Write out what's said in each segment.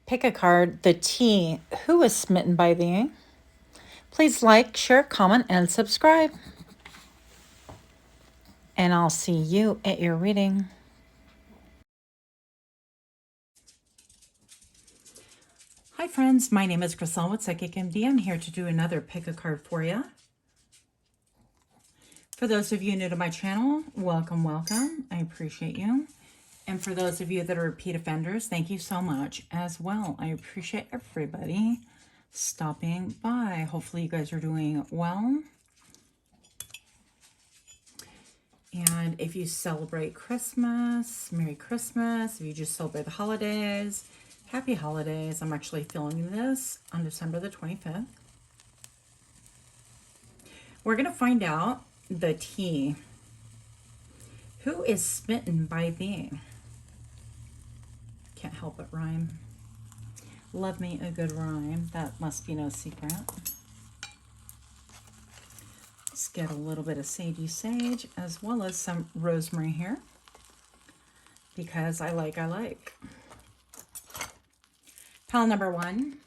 Pick a card. The T. Who is smitten by thee? Please like, share, comment, and subscribe. And I'll see you at your reading. Hi friends, my name is Crystal with Psychic MD. I'm here to do another pick a card for you. For those of you new to my channel, welcome, welcome. I appreciate you. And for those of you that are repeat offenders, thank you so much as well. I appreciate everybody stopping by. Hopefully you guys are doing well. And if you celebrate Christmas, Merry Christmas. If you just celebrate the holidays, Happy Holidays. I'm actually filming this on December the 25th. We're going to find out the T. Who is smitten by thee? Can't help but rhyme. Love me a good rhyme. That must be no secret. Let's get a little bit of sagey sage as well as some rosemary here because I like. Pile number 1.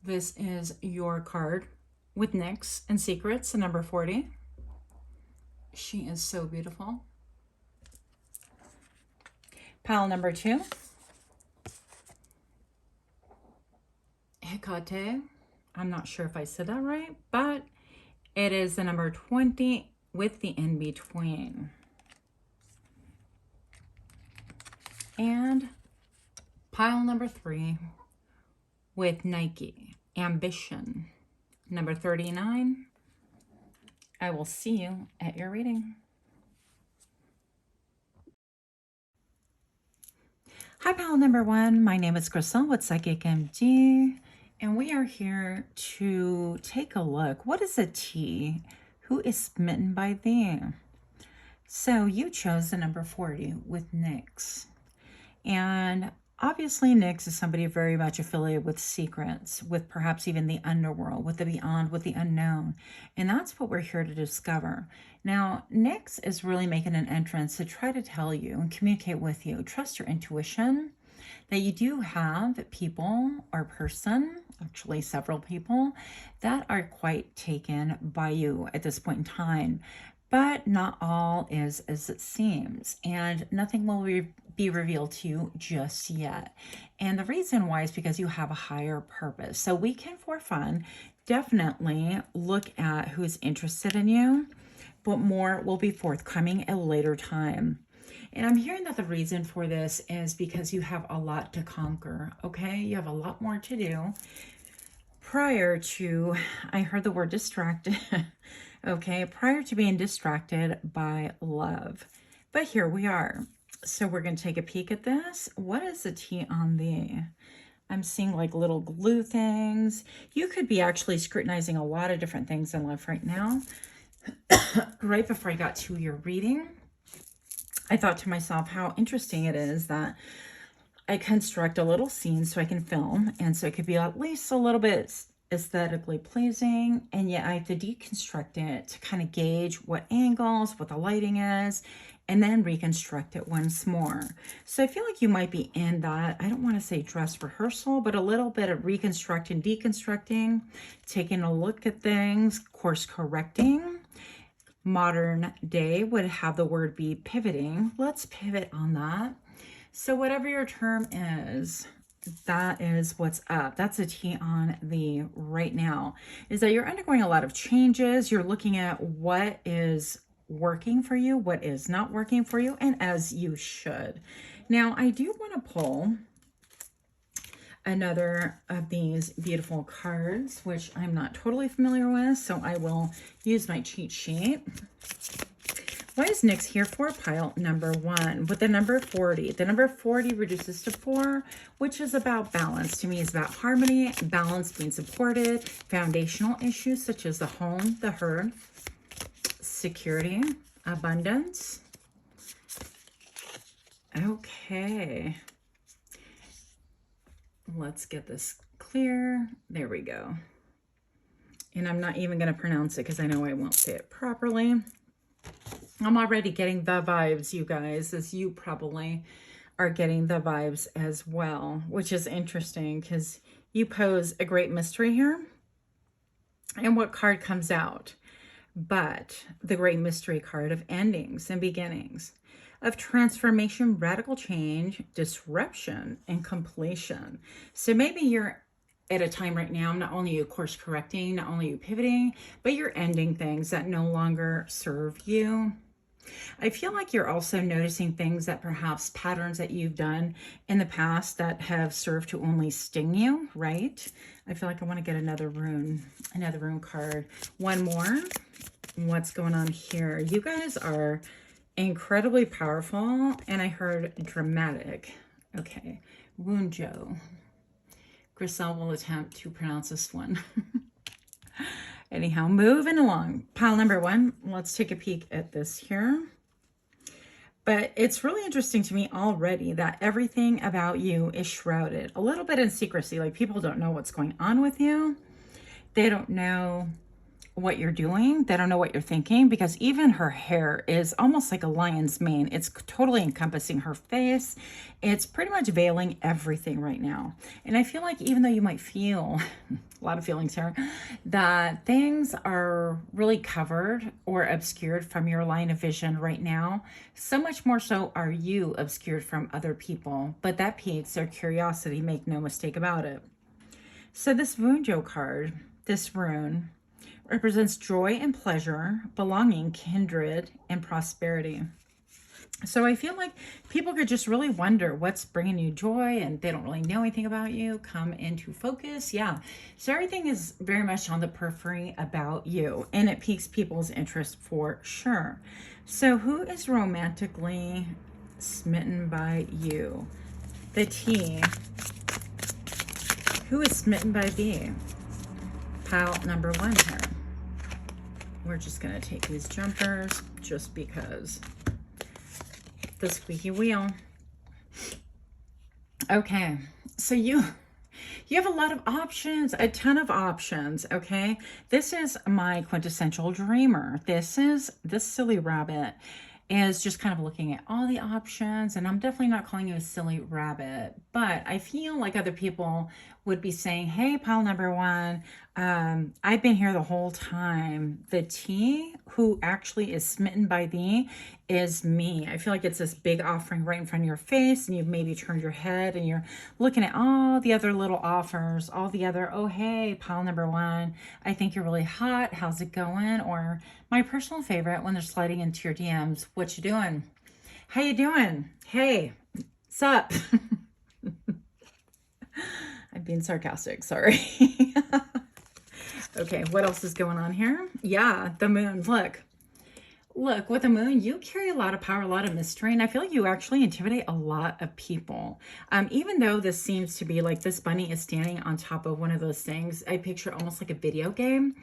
This is your card with Nyx and Secrets, the number 40. She is so beautiful. Pile number 2. Hecate. I'm not sure if I said that right, but it is the number 20 with the in between. And pile number 3 with Nike, Ambition, number 39. I will see you at your reading. Hi, pile number 1. My name is Crystal with Psychic MD, and we are here to take a look. What is a T? Who is smitten by thee? So you chose the number 40 with Nyx. And obviously Nyx is somebody very much affiliated with secrets, with perhaps even the underworld, with the beyond, with the unknown. And that's what we're here to discover. Now, Nyx is really making an entrance to try to tell you and communicate with you. Trust your intuition, that you do have people or person, actually several people, that are quite taken by you at this point in time. But not all is as it seems, and nothing will be revealed to you just yet. And the reason why is because you have a higher purpose. So we can, for fun, definitely look at who's interested in you, but more will be forthcoming at a later time. And I'm hearing that the reason for this is because you have a lot to conquer, okay? You have a lot more to do. Prior to, I heard the word distracted, okay? Prior to being distracted by love. But here we are. So we're going to take a peek at this. What is the T on thee? I'm seeing like little glue things. You could be actually scrutinizing a lot of different things in life right now. Right before I got to your reading, I thought to myself how interesting it is that I construct a little scene so I can film, and so it could be at least a little bit aesthetically pleasing, and yet I have to deconstruct it to kind of gauge what angles, what the lighting is, and then reconstruct it once more. So I feel like you might be in that, I don't want to say dress rehearsal, but a little bit of reconstructing, deconstructing, taking a look at things, course correcting. Modern day would have the word be pivoting. Let's pivot on that. So whatever your term is, that is what's up. That's a T on the right now, is that you're undergoing a lot of changes. You're looking at what is working for you, what is not working for you, and as you should. Now, I do want to pull another of these beautiful cards, which I'm not totally familiar with, so I will use my cheat sheet. What is Nyx here for? Pile number 1 with the number 40. The number 40 reduces to 4, which is about balance. To me, it's about harmony, balance, being supported, foundational issues such as the home, the herd, security, abundance. Okay. Let's get this clear. There we go. And I'm not even going to pronounce it because I know I won't say it properly. I'm already getting the vibes, you guys, as you probably are getting the vibes as well, which is interesting because you pose a great mystery here. And what card comes out? But the great mystery card of endings and beginnings, of transformation, radical change, disruption, and completion. So maybe you're at a time right now, not only you course correcting, not only you pivoting, but you're ending things that no longer serve you. I feel like you're also noticing things that perhaps patterns that you've done in the past that have served to only sting you, right? I feel like I want to get another rune card. One more. What's going on here? You guys are incredibly powerful, and I heard dramatic. Okay, Wunjo. Grisel will attempt to pronounce this one. Anyhow, moving along. Pile number one, let's take a peek at this here. But it's really interesting to me already that everything about you is shrouded a little bit in secrecy. Like, people don't know what's going on with you. They don't know what you're doing. They don't know what you're thinking, because even her hair is almost like a lion's mane. It's totally encompassing her face. It's pretty much veiling everything right now. And I feel like even though you might feel a lot of feelings here, that things are really covered or obscured from your line of vision right now, so much more so are you obscured from other people. But that piques their curiosity, make no mistake about it. So this Wunjo card, this rune, represents joy and pleasure, belonging, kindred, and prosperity. So I feel like people could just really wonder what's bringing you joy, and they don't really know anything about you. Come into focus. Yeah. So everything is very much on the periphery about you, and it piques people's interest for sure. So who is romantically smitten by you? The T. Who is smitten by thee? Pile number one here. We're just going to take these jumpers just because. The squeaky wheel. Okay, so you have a lot of options, a ton of options, okay? This is my quintessential dreamer. This silly rabbit is just kind of looking at all the options, and I'm definitely not calling you a silly rabbit, but I feel like other people would be saying, hey, pile number one, I've been here the whole time. The T, who actually is smitten by thee, is me. I feel like it's this big offering right in front of your face, and you've maybe turned your head and you're looking at all the other little offers, all the other, oh, hey, pile number one, I think you're really hot. How's it going? Or my personal favorite, when they're sliding into your DMs, what you doing? How you doing? Hey, sup? I'm being sarcastic, sorry. Okay, what else is going on here? Yeah, the moon. Look, with the moon, you carry a lot of power, a lot of mystery, and I feel like you actually intimidate a lot of people. Even though this seems to be like this bunny is standing on top of one of those things, I picture almost like a video game.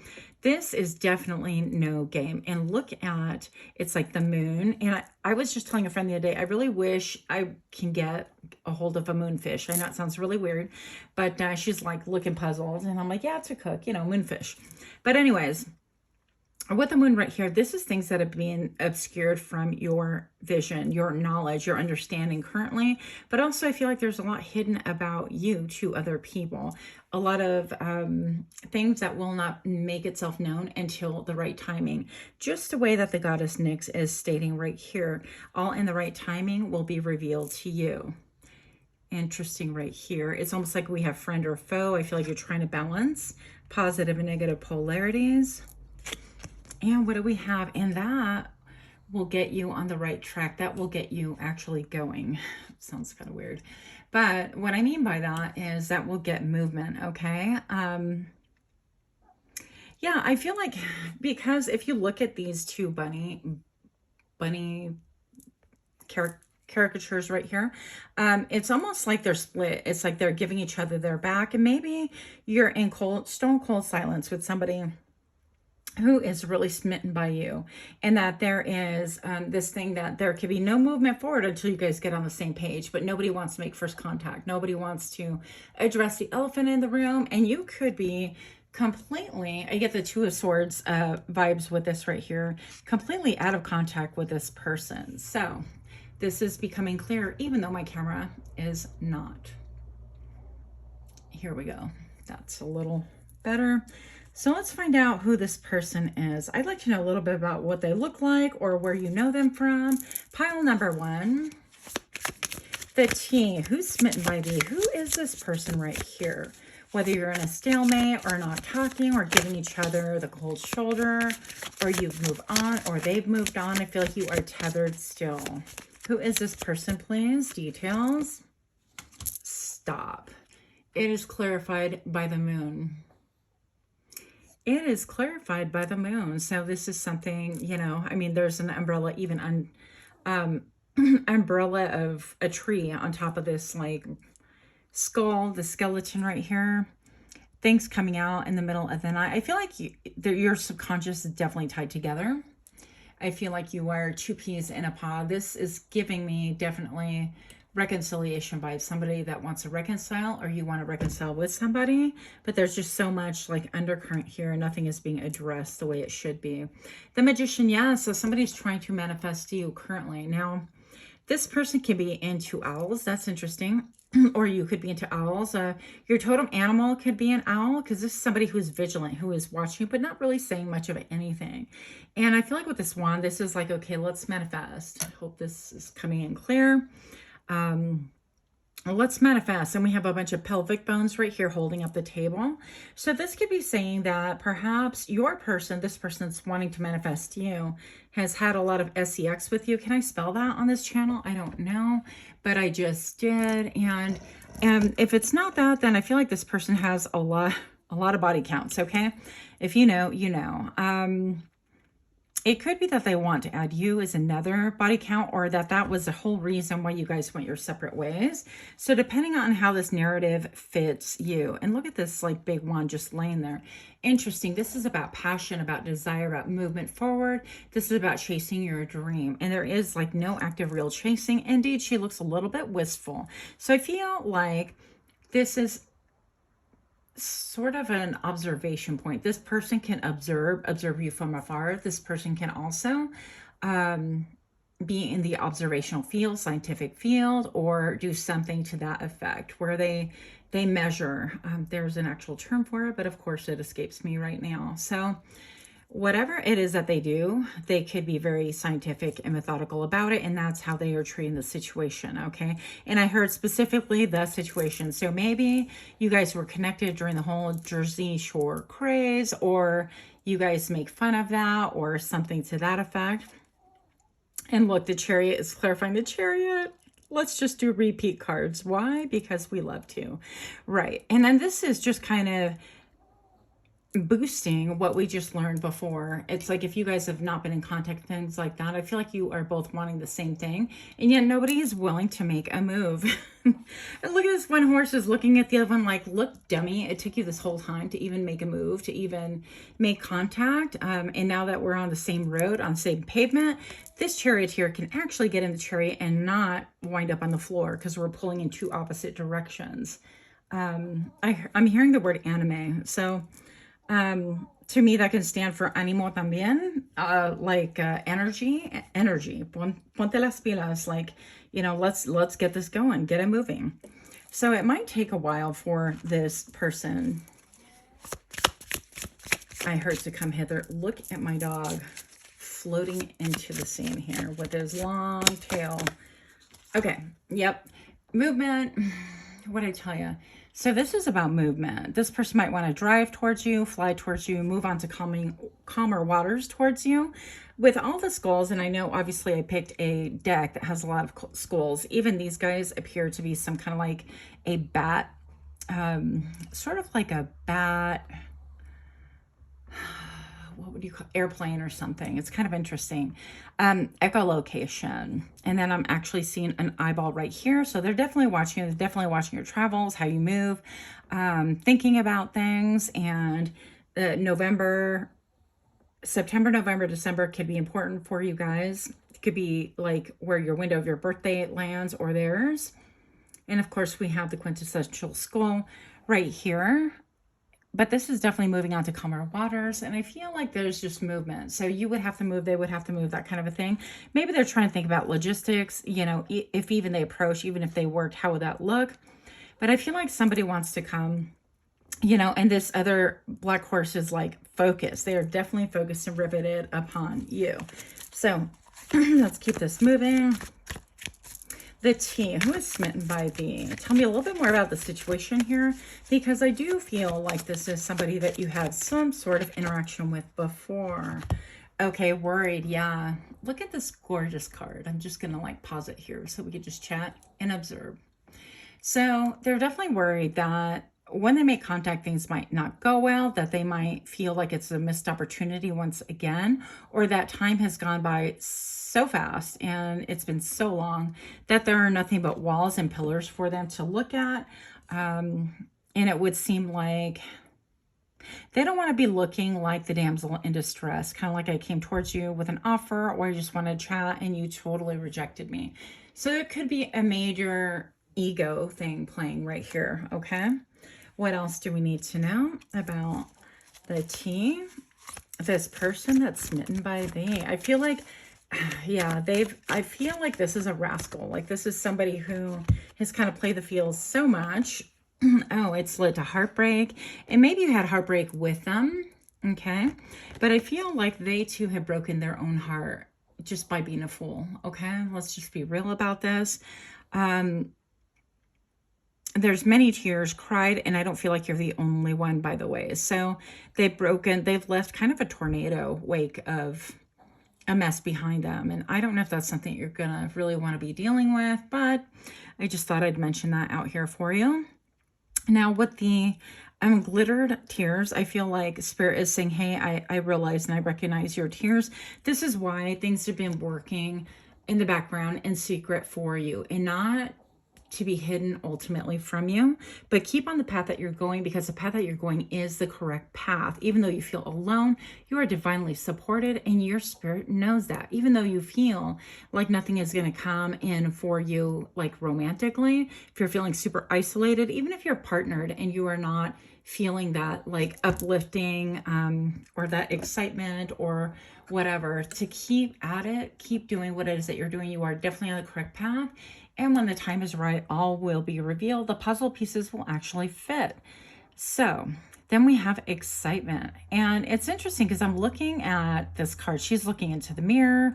This is definitely no game. And look at, it's like the moon. And I was just telling a friend the other day, I really wish I can get a hold of a moonfish. I know it sounds really weird, but she's like looking puzzled. And I'm like, yeah, it's a cook, you know, moonfish. But anyways, with the moon right here, this is things that have been obscured from your vision, your knowledge, your understanding currently. But also I feel like there's a lot hidden about you to other people. A lot of things that will not make itself known until the right timing. Just the way that the goddess Nyx is stating right here, all in the right timing will be revealed to you. Interesting right here. It's almost like we have friend or foe. I feel like you're trying to balance positive and negative polarities. And what do we have? And that will get you on the right track. That will get you actually going. Sounds kind of weird. But what I mean by that is that will get movement, okay? Yeah, I feel like, because if you look at these two bunny caricatures right here, it's almost like they're split. It's like they're giving each other their back. And maybe you're in stone cold silence with somebody who is really smitten by you, and that there is this thing that there could be no movement forward until you guys get on the same page, but nobody wants to make first contact. Nobody wants to address the elephant in the room, and you could be completely, I get the Two of Swords vibes with this right here, completely out of contact with this person. So This is becoming clear, even though my camera is not. Here we go. That's a little better. So let's find out who this person is. I'd like to know a little bit about what they look like or where you know them from. Pile number 1, the T. Who's smitten by thee? Who is this person right here? Whether you're in a stalemate or not talking or giving each other the cold shoulder, or you've moved on or they've moved on, I feel like you are tethered still. Who is this person, please? Details. Stop. It is clarified by the moon. It is clarified by the moon. So this is something, you know, I mean, there's an umbrella, even on umbrella of a tree on top of this like skull, the skeleton right here. Things coming out in the middle of the night. I feel like your subconscious is definitely tied together. I feel like you are 2 peas in a pod. This is giving me definitely reconciliation vibes. Somebody that wants to reconcile, or you want to reconcile with somebody, but there's just so much like undercurrent here. Nothing is being addressed the way it should be. The Magician, yeah, so somebody's trying to manifest you currently. Now, this person can be into owls. That's interesting. Or you could be into owls. Your totem animal could be an owl, because this is somebody who's vigilant, who is watching, but not really saying much of anything. And I feel like with this wand, this is like, okay, let's manifest. I hope this is coming in clear. Let's manifest. And we have a bunch of pelvic bones right here holding up the table. So this could be saying that perhaps your person, this person that's wanting to manifest you, has had a lot of sex with you. Can I spell that on this channel? I don't know, but I just did. And if it's not that, then I feel like this person has a lot of body counts. Okay. If you know, you know. It could be that they want to add you as another body count, or that was the whole reason why you guys went your separate ways. So depending on how this narrative fits you, and look at this like big one just laying there. Interesting. This is about passion, about desire, about movement forward. This is about chasing your dream. And there is like no active real chasing. Indeed, she looks a little bit wistful. So I feel like this is sort of an observation point. This person can observe you from afar. This person can also be in the observational field, scientific field, or do something to that effect where they measure. There's an actual term for it, but of course it escapes me right now. So whatever it is that they do, they could be very scientific and methodical about it, and that's how they are treating the situation, okay? And I heard specifically the situation. So maybe you guys were connected during the whole Jersey Shore craze, or you guys make fun of that, or something to that effect. And look, the Chariot is clarifying. The Chariot. Let's just do repeat cards. Why? Because we love to. Right. And then this is just kind of boosting what we just learned before. It's like if you guys have not been in contact, things like that, I feel like you are both wanting the same thing, and yet nobody is willing to make a move. And look at this one horse is looking at the other one like, look, dummy, it took you this whole time to even make a move, to even make contact. And now that we're on the same road, on the same pavement, this charioteer can actually get in the chariot and not wind up on the floor, because we're pulling in 2 opposite directions. I'm hearing the word anime. So to me, that can stand for ánimo también, like energy. Ponte las pilas, like, you know, let's get this going, get it moving. So it might take a while for this person, I heard, to come hither. Look at my dog floating into the scene here with his long tail. Okay, yep, movement. What did I tell you? So this is about movement. This person might want to drive towards you, fly towards you, move on to calmer waters towards you. With all the skulls, and I know obviously I picked a deck that has a lot of skulls. Even these guys appear to be some kind of like a bat, sort of like a bat, what would you call, airplane or something. It's kind of interesting. Echolocation. And then I'm actually seeing an eyeball right here. So they're definitely watching you. They're definitely watching your travels, how you move, thinking about things. And September, November, December could be important for you guys. It could be like where your window of your birthday lands or theirs. And of course, we have the quintessential skull right here. But this is definitely moving on to calmer waters. And I feel like there's just movement. So you would have to move, they would have to move, that kind of a thing. Maybe they're trying to think about logistics, you know, if even they approach, even if they worked, how would that look? But I feel like somebody wants to come, you know, and this other black horse is like focused. They are definitely focused and riveted upon you. So let's keep this moving. The T, who is smitten by thee? Tell me a little bit more about the situation here, because I do feel like this is somebody that you had some sort of interaction with before. Okay, worried, yeah. Look at this gorgeous card. I'm just going to like pause it here so we could just chat and observe. So they're definitely worried that when they make contact, things might not go well, that they might feel like it's a missed opportunity once again, or that time has gone by so fast and it's been so long that there are nothing but walls and pillars for them to look at. And it would seem like they don't want to be looking like the damsel in distress, kind of like I came towards you with an offer, or I just wanted to chat and you totally rejected me. So it could be a major ego thing playing right here, okay? What else do we need to know about the T? This person that's smitten by thee. I feel like, yeah, I feel like this is a rascal. Like this is somebody who has kind of played the field so much. Oh, it's led to heartbreak. And maybe you had heartbreak with them, okay? But I feel like they too have broken their own heart just by being a fool, okay? Let's just be real about this. There's many tears cried, and I don't feel like you're the only one, by the way. So they've left kind of a tornado wake of a mess behind them. And I don't know if that's something you're going to really want to be dealing with, but I just thought I'd mention that out here for you. Now with the glittered tears, I feel like Spirit is saying, hey, I realize and I recognize your tears. This is why things have been working in the background in secret for you, and not to be hidden ultimately from you, but keep on the path that you're going, because the path that you're going is the correct path. Even though you feel alone, you are divinely supported, and your spirit knows that. Even though you feel like nothing is going to come in for you, like romantically, if you're feeling super isolated, even if you're partnered and you are not feeling that like uplifting or that excitement or whatever, to keep at it, keep doing what it is that you're doing. You are definitely on the correct path. And when the time is right, all will be revealed. The puzzle pieces will actually fit. So then we have excitement. And it's interesting because I'm looking at this card. She's looking into the mirror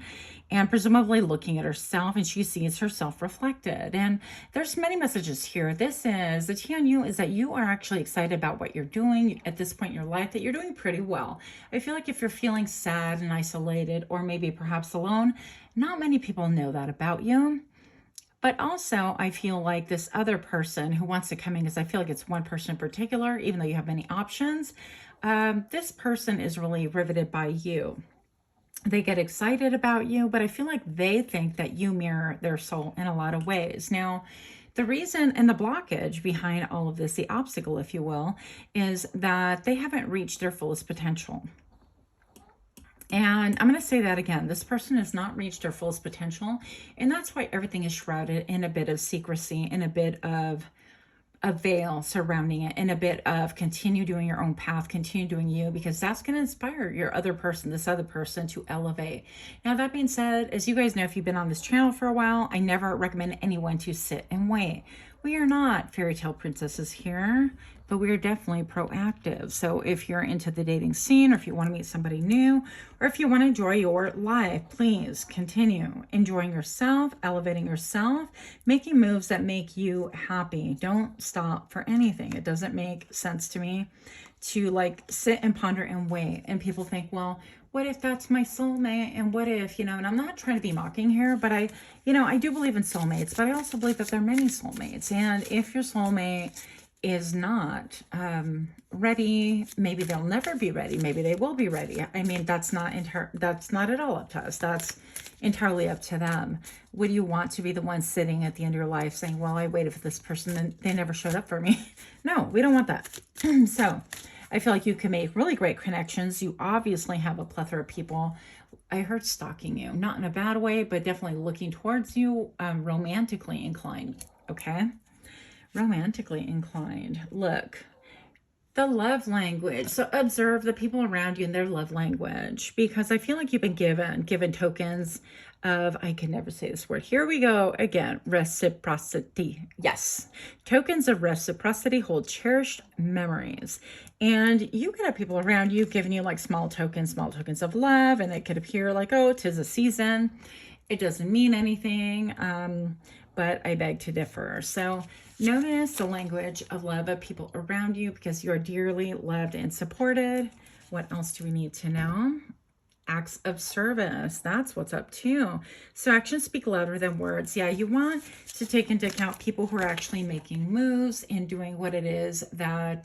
and presumably looking at herself, and she sees herself reflected. And there's many messages here. This is, the T on you is that you are actually excited about what you're doing at this point in your life, that you're doing pretty well. I feel like if you're feeling sad and isolated, or maybe perhaps alone, not many people know that about you. But also, I feel like this other person who wants to come in, because I feel like it's one person in particular, even though you have many options, this person is really riveted by you. They get excited about you, but I feel like they think that you mirror their soul in a lot of ways. Now, the reason and the blockage behind all of this, the obstacle, if you will, is that they haven't reached their fullest potential. And I'm going to say that again. This person has not reached their fullest potential. And that's why everything is shrouded in a bit of secrecy, in a bit of a veil surrounding it, and a bit of continue doing your own path, continue doing you, because that's going to inspire your other person, this other person, to elevate. Now, that being said, as you guys know, if you've been on this channel for a while, I never recommend anyone to sit and wait. We are not fairy tale princesses here, but we are definitely proactive. So if you're into the dating scene, or if you want to meet somebody new, or if you want to enjoy your life, please continue enjoying yourself, elevating yourself, making moves that make you happy. Don't stop for anything. It doesn't make sense to me to like sit and ponder and wait. And people think, well, what if that's my soulmate? And what if, you know, and I'm not trying to be mocking here, but I do believe in soulmates, but I also believe that there are many soulmates. And if your soulmate is not ready, maybe they'll never be ready. Maybe they will be ready. I mean, that's not at all up to us. That's entirely up to them. Would you want to be the one sitting at the end of your life saying, well, I waited for this person and they never showed up for me? No, we don't want that. So I feel like you can make really great connections. You obviously have a plethora of people. I heard stalking you, not in a bad way, but definitely looking towards you, romantically inclined. Okay. Romantically inclined. Look, The love language. So observe the people around you and their love language, because I feel like you've been given tokens of, I can never say this word. Here we go again. Reciprocity. Yes. Tokens of reciprocity hold cherished memories. And you could have people around you giving you like small tokens of love. And it could appear like, oh, 'tis a season. It doesn't mean anything. But I beg to differ. So notice the language of love of people around you, because you're dearly loved and supported. What else do we need to know? Acts of service. That's what's up too. So actions speak louder than words. Yeah, you want to take into account people who are actually making moves and doing what it is that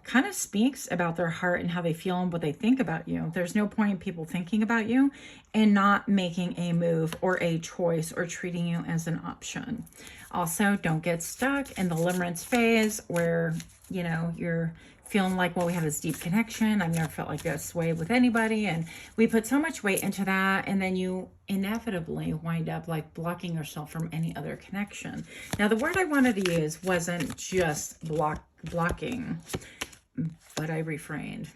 kind of speaks about their heart and how they feel and what they think about you. There's no point in people thinking about you and not making a move or a choice or treating you as an option. Also, don't get stuck in the limerence phase where, you know, you're feeling like, well, we have this deep connection. I've never felt like this way with anybody. And we put so much weight into that. And then you inevitably wind up like blocking yourself from any other connection. Now, the word I wanted to use wasn't just blocking, but I refrained.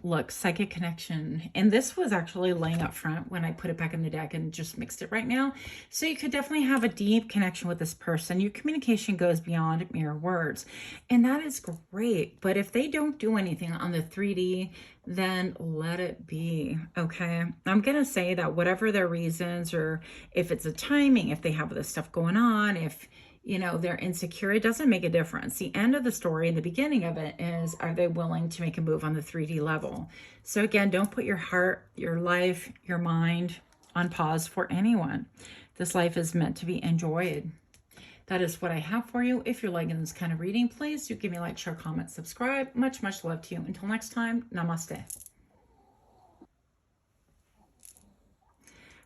Look, psychic connection. And this was actually laying up front when I put it back in the deck and just mixed it right now. So you could definitely have a deep connection with this person. Your communication goes beyond mere words. And that is great. But if they don't do anything on the 3D, then let it be. Okay. I'm going to say that whatever their reasons, or if it's a timing, if they have this stuff going on, if you know, they're insecure, it doesn't make a difference. The end of the story and the beginning of it is, are they willing to make a move on the 3D level? So again, don't put your heart, your life, your mind on pause for anyone. This life is meant to be enjoyed. That is what I have for you. If you're liking this kind of reading, please do give me a like, share, comment, subscribe. Much, much love to you. Until next time, namaste.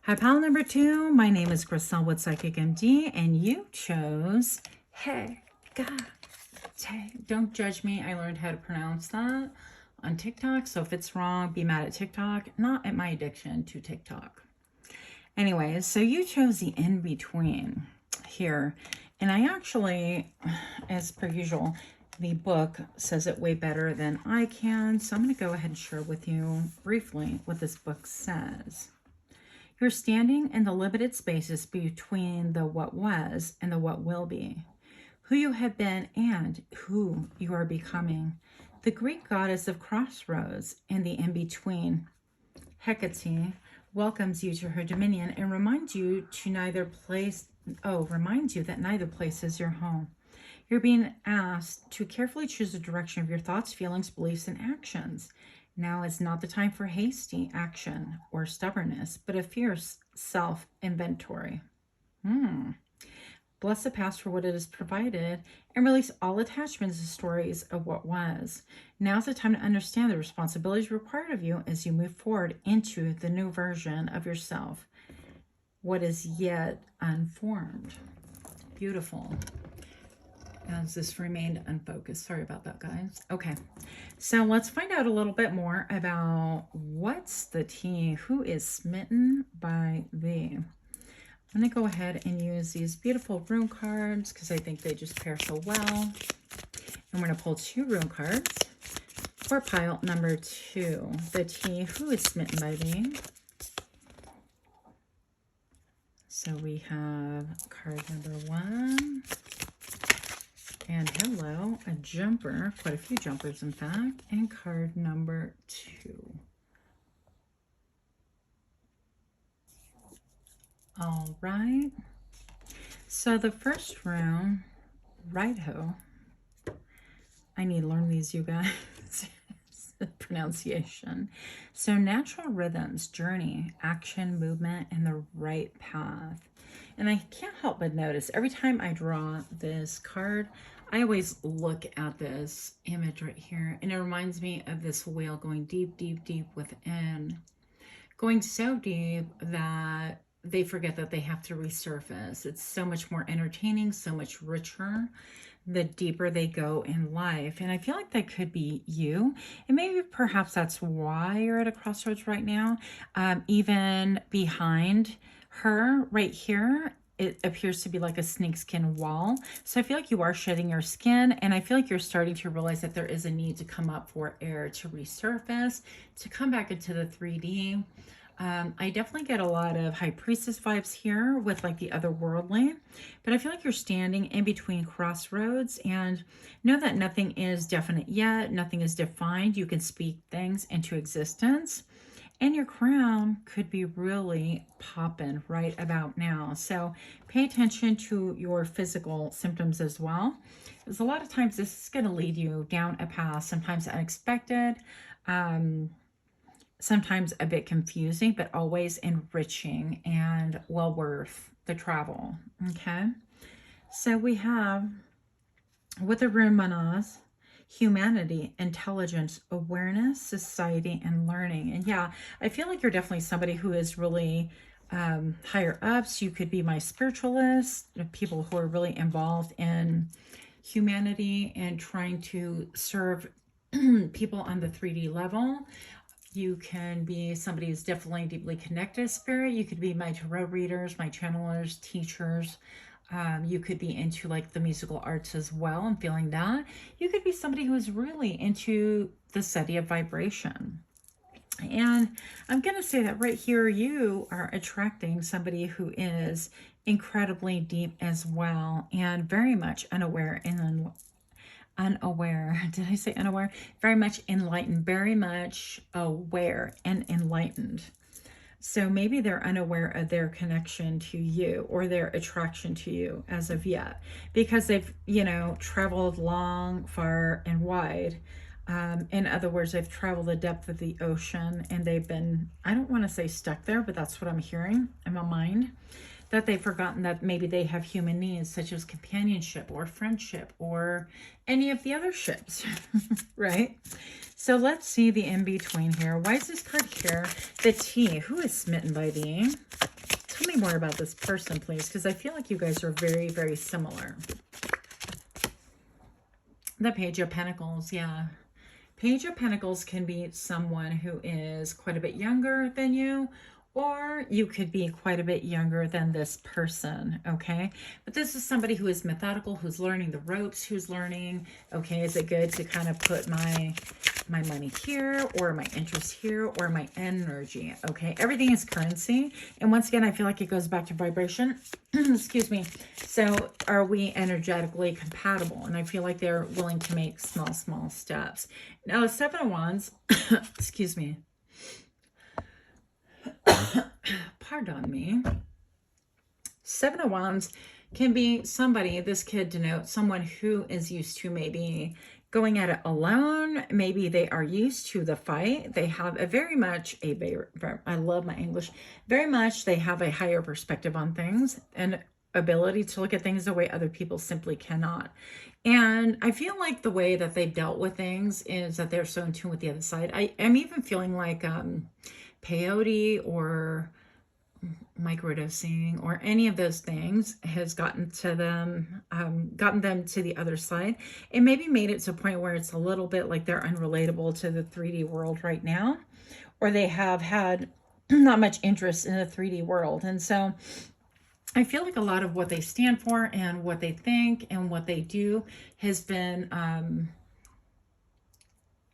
Hi, pal number 2. My name is Crystal with Psychic MD, and you chose Hey, God. Don't judge me. I learned how to pronounce that on TikTok. So if it's wrong, be mad at TikTok, not at my addiction to TikTok. Anyways, so you chose the in-between here. And I actually, as per usual, the book says it way better than I can. So I'm going to go ahead and share with you briefly what this book says. You're standing in the limited spaces between the what was and the what will be, who you have been and who you are becoming. The Greek goddess of crossroads and the in-between, Hecate, welcomes you to her dominion and reminds you that neither place is your home. You're being asked to carefully choose the direction of your thoughts, feelings, beliefs, and actions. Now is not the time for hasty action or stubbornness, but a fierce self-inventory. Bless the past for what it has provided and release all attachments to stories of what was. Now's the time to understand the responsibilities required of you as you move forward into the new version of yourself, what is yet unformed. Beautiful. As this remained unfocused. Sorry about that, guys. Okay, so let's find out a little bit more about what's the tea. Who is smitten by thee? I'm going to go ahead and use these beautiful rune cards because I think they just pair so well. I'm going to pull 2 rune cards for pile number 2. The tea. Who is smitten by thee? So we have card number 1. And hello, a jumper, quite a few jumpers in fact, and card number 2. All right. So the first round, right-ho. I need to learn these, you guys. Pronunciation. So natural rhythms, journey, action, movement, and the right path. And I can't help but notice every time I draw this card, I always look at this image right here, and it reminds me of this whale going deep, deep, deep within. Going so deep that they forget that they have to resurface. It's so much more entertaining, so much richer the deeper they go in life. And I feel like that could be you. And maybe perhaps that's why you're at a crossroads right now. Even behind her right here it appears to be like a snakeskin wall. So I feel like you are shedding your skin, and I feel like you're starting to realize that there is a need to come up for air to resurface, to come back into the 3D. I definitely get a lot of high priestess vibes here with like the otherworldly, but I feel like you're standing in between crossroads, and know that nothing is definite yet. Nothing is defined. You can speak things into existence. And your crown could be really popping right about now. So pay attention to your physical symptoms as well. Because a lot of times this is going to lead you down a path, sometimes unexpected, sometimes a bit confusing, but always enriching and well worth the travel. Okay. So we have with the rune manas, humanity, intelligence, awareness, society, and learning. And yeah, I feel like you're definitely somebody who is really higher ups. You could be my spiritualist, people who are really involved in humanity and trying to serve people on the 3D level. You can be somebody who's definitely deeply connected to spirit. You could be my tarot readers, my channelers, teachers. You could be into like the musical arts as well. I'm feeling that. You could be somebody who is really into the study of vibration. And I'm going to say that right here, you are attracting somebody who is incredibly deep as well, and very much unaware and unaware. Did I say unaware? Very much enlightened, very much aware and enlightened. So maybe they're unaware of their connection to you or their attraction to you as of yet, because they've, you know, traveled long, far, and wide. In other words, they've traveled the depth of the ocean, and they've been, I don't want to say stuck there, but that's what I'm hearing in my mind, that they've forgotten that maybe they have human needs such as companionship or friendship or any of the other ships, right? So let's see the in-between here. Why is this card here? The T. Who is smitten by thee? Tell me more about this person, please, because I feel like you guys are very, very similar. The Page of Pentacles, yeah. Page of Pentacles can be someone who is quite a bit younger than you, or you could be quite a bit younger than this person, okay? But this is somebody who is methodical, who's learning the ropes, who's learning, okay, is it good to kind of put my money here, or my interest here, or my energy, okay? Everything is currency. And once again, I feel like it goes back to vibration. Excuse me. So are we energetically compatible? And I feel like they're willing to make small, small steps. Now, 7 of Wands, excuse me. Pardon me. 7 of Wands can be somebody, this could denote someone who is used to maybe going at it alone. Maybe they are used to the fight. They have a very much I love my English, very much they have a higher perspective on things and ability to look at things the way other people simply cannot. And I feel like the way that they've dealt with things is that they're so in tune with the other side. I'm even feeling like peyote or microdosing or any of those things has gotten them to the other side. It maybe made it to a point where it's a little bit like they're unrelatable to the 3D world right now, or they have had not much interest in the 3D world. And so I feel like a lot of what they stand for and what they think and what they do has been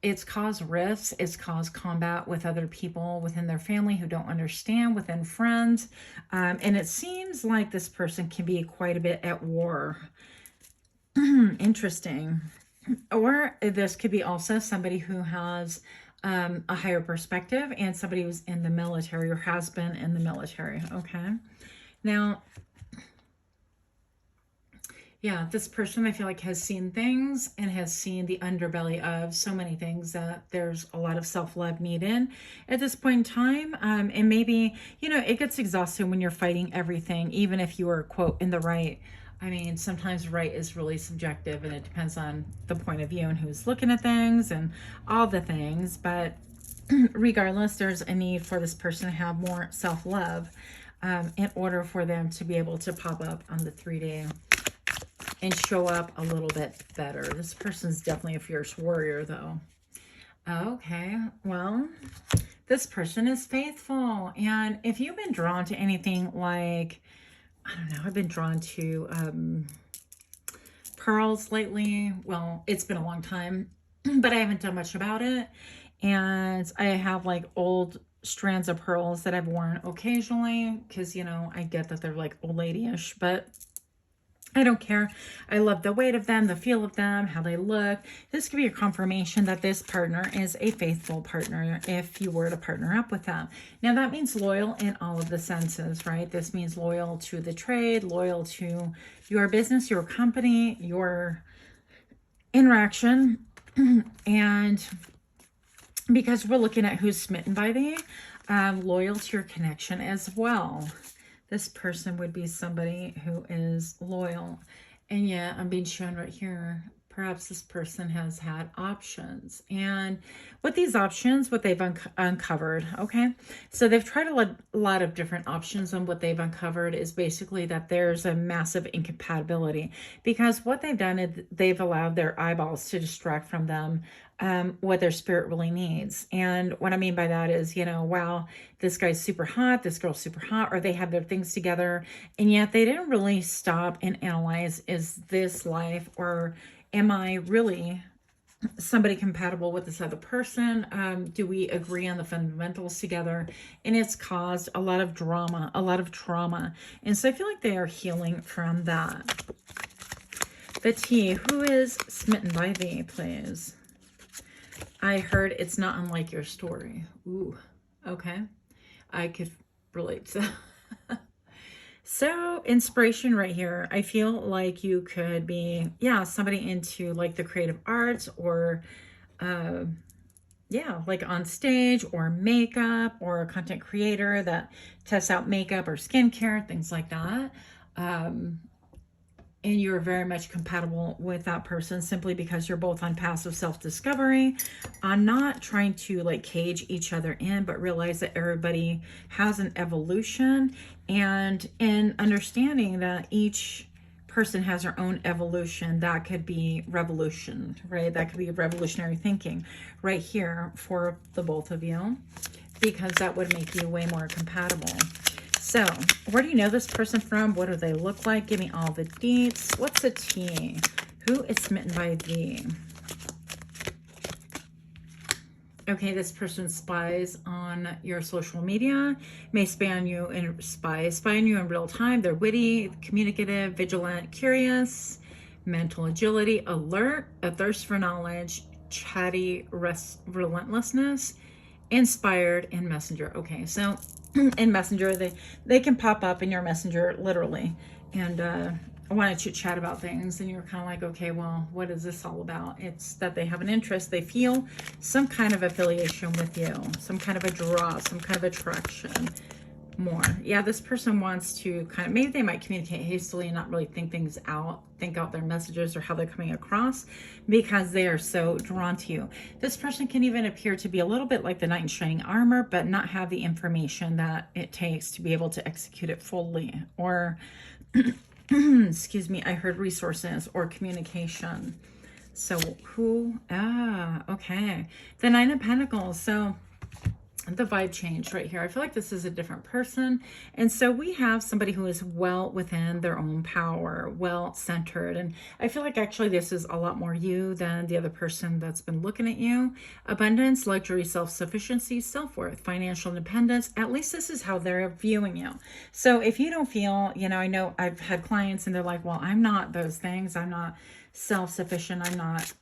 it's caused rifts, it's caused combat with other people within their family who don't understand, within friends. And it seems like this person can be quite a bit at war. Interesting. Or this could be also somebody who has a higher perspective and somebody who's in the military or has been in the military. Okay. Now, yeah, this person I feel like has seen things and has seen the underbelly of so many things that there's a lot of self-love needed at this point in time. And maybe, you know, it gets exhausting when you're fighting everything, even if you are, quote, in the right. I mean, sometimes right is really subjective and it depends on the point of view and who's looking at things and all the things. But regardless, there's a need for this person to have more self-love in order for them to be able to pop up on the 3D and show up a little bit better. This person's definitely a fierce warrior, though. Okay, well, this person is faithful. And if you've been drawn to anything like I don't know, I've been drawn to pearls lately. Well, it's been a long time, but I haven't done much about it. And I have like old strands of pearls that I've worn occasionally because, you know, I get that they're like old lady-ish, but I don't care. I love the weight of them, the feel of them, how they look. This could be a confirmation that this partner is a faithful partner if you were to partner up with them. Now, that means loyal in all of the senses, right? This means loyal to the trade, loyal to your business, your company, your interaction. And because we're looking at who's smitten by thee, loyal to your connection as well. This person would be somebody who is loyal. And yeah, I'm being shown right here, perhaps this person has had options. And with these options, what they've uncovered, okay? So they've tried a lot of different options, and what they've uncovered is basically that there's a massive incompatibility, because what they've done is they've allowed their eyeballs to distract from them what their spirit really needs. And what I mean by that is, you know, wow, this guy's super hot, this girl's super hot, or they have their things together, and yet they didn't really stop and analyze, is this life, or am I really somebody compatible with this other person? Do we agree on the fundamentals together? And it's caused a lot of drama, a lot of trauma. And so I feel like they are healing from that. The T, who is smitten by thee, please? I heard it's not unlike your story. Ooh, okay. I could relate to that. So, inspiration right here. I feel like you could be, yeah, somebody into like the creative arts, or, yeah, like on stage, or makeup, or a content creator that tests out makeup or skincare, things like that. And you're very much compatible with that person simply because you're both on paths of self-discovery, on not trying to like cage each other in, but realize that everybody has an evolution, and in understanding that each person has their own evolution. That could be revolution, right? That could be revolutionary thinking right here for the both of you, because that would make you way more compatible. So, where do you know this person from? What do they look like? Give me all the deets. What's the T? Who is smitten by thee? Okay, this person spies on your social media, may spy on you in real time. They're witty, communicative, vigilant, curious, mental agility, alert, a thirst for knowledge, chatty, relentlessness, inspired, and messenger. Okay, so in Messenger, they can pop up in your Messenger literally, and I wanted to chat about things, and you're kind of like, okay, well, what is this all about? It's that they have an interest, they feel some kind of affiliation with you, some kind of a draw, some kind of attraction more. Yeah, this person wants to kind of, maybe they might communicate hastily and not really think things out, think out their messages or how they're coming across, because they are so drawn to you. This person can even appear to be a little bit like the knight in shining armor, but not have the information that it takes to be able to execute it fully. Or excuse me, I heard resources or communication. So who, okay, the Nine of Pentacles. So the vibe changed right here. I feel like this is a different person. And so we have somebody who is well within their own power, well centered. And I feel like actually this is a lot more you than the other person that's been looking at you. Abundance, luxury, self-sufficiency, self-worth, financial independence. At least this is how they're viewing you. So if you don't feel, you know, I know I've had clients and they're like, well, I'm not those things. I'm not self-sufficient, I'm not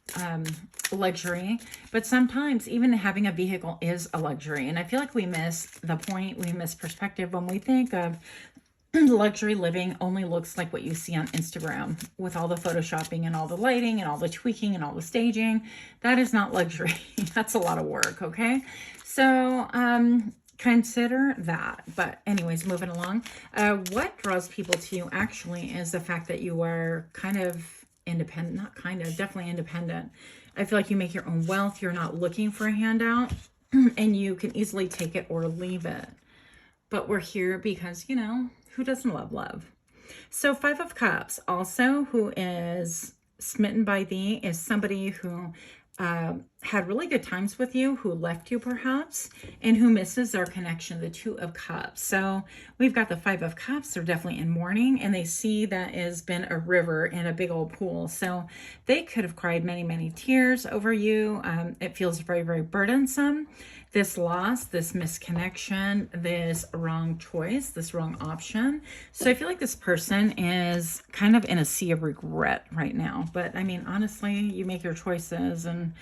luxury, but sometimes even having a vehicle is a luxury. And I feel like we miss the point, we miss perspective when we think of luxury living only looks like what you see on Instagram with all the photoshopping and all the lighting and all the tweaking and all the staging. That is not luxury. That's a lot of work, okay? So consider that. But anyways, moving along, what draws people to you actually is the fact that you are kind of independent, not kind of, definitely independent. I feel like you make your own wealth. You're not looking for a handout, and you can easily take it or leave it. But we're here because, you know, who doesn't love love? So 5 of Cups also, who is smitten by thee, is somebody who had really good times with you, who left you perhaps, and who misses their connection, the Two of Cups. So we've got the Five of Cups. They're definitely in mourning, and they see that has been a river and a big old pool. So they could have cried many, many tears over you. It feels very, very burdensome. This loss, this misconnection, this wrong choice, this wrong option. So I feel like this person is kind of in a sea of regret right now. But I mean, honestly, you make your choices, and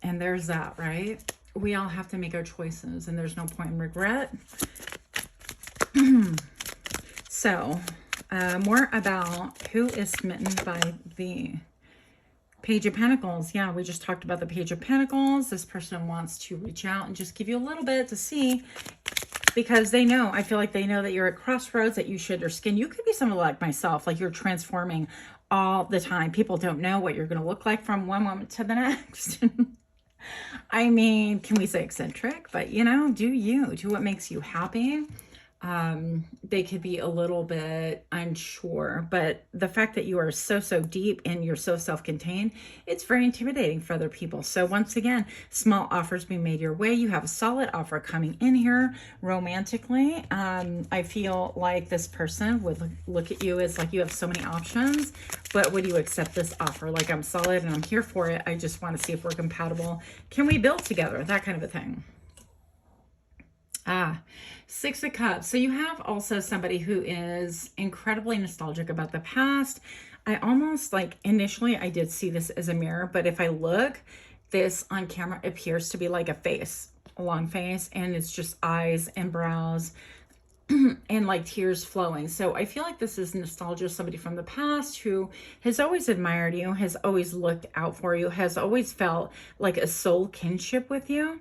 there's that, right? We all have to make our choices, and there's no point in regret. So, more about who is smitten by the Page of Pentacles. Yeah, we just talked about the Page of Pentacles. This person wants to reach out and just give you a little bit to see, because they know, I feel like they know that you're at crossroads, that you shed your skin. You could be someone like myself, like you're transforming all the time. People don't know what you're going to look like from one moment to the next. I mean, can we say eccentric? But, you know, do you. Do what makes you happy. They could be a little bit unsure, but the fact that you are so deep and you're so self-contained, it's very intimidating for other people. So once again, small offers being made your way. You have a solid offer coming in here romantically. I feel like this person would look at you as like you have so many options, but would you accept this offer? Like, I'm solid and I'm here for it. I just want to see if we're compatible. Can we build together? That kind of a thing. Six of Cups. So you have also somebody who is incredibly nostalgic about the past. I almost like, initially I did see this as a mirror, but if I look, this on camera appears to be like a face, a long face, and it's just eyes and brows and like tears flowing. So I feel like this is nostalgia, somebody from the past who has always admired you, has always looked out for you, has always felt like a soul kinship with you.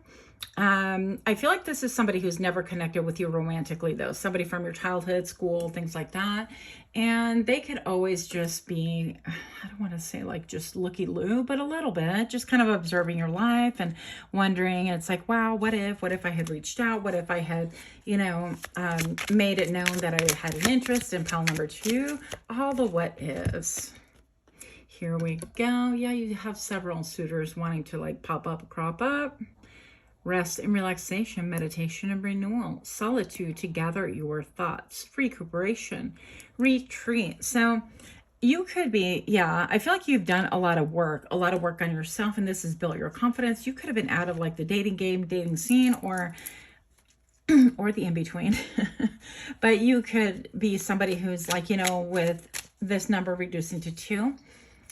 I feel like this is somebody who's never connected with you romantically, though. Somebody from your childhood, school, things like that. And they could always just be, I don't want to say like just looky-loo, but a little bit, just kind of observing your life and wondering. It's like, wow, what if I had reached out? What if I had, you know, made it known that I had an interest in pile number 2? All the what ifs. Here we go. Yeah, you have several suitors wanting to like pop up, crop up. Rest and relaxation, meditation and renewal, solitude to gather your thoughts, recuperation, retreat. So you could be, yeah, I feel like you've done a lot of work on yourself, and this has built your confidence. You could have been out of like the dating game, dating scene, or the in-between. But you could be somebody who's like, you know, with this number reducing to 2,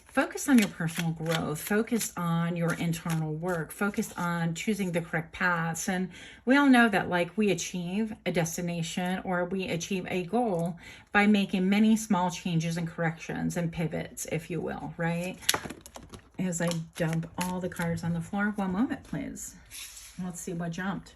focus on your personal growth, focus on your internal work, focus on choosing the correct paths. And we all know that like we achieve a destination or we achieve a goal by making many small changes and corrections and pivots, if you will, right? As I dump all the cards on the floor. One moment, please. Let's see what jumped.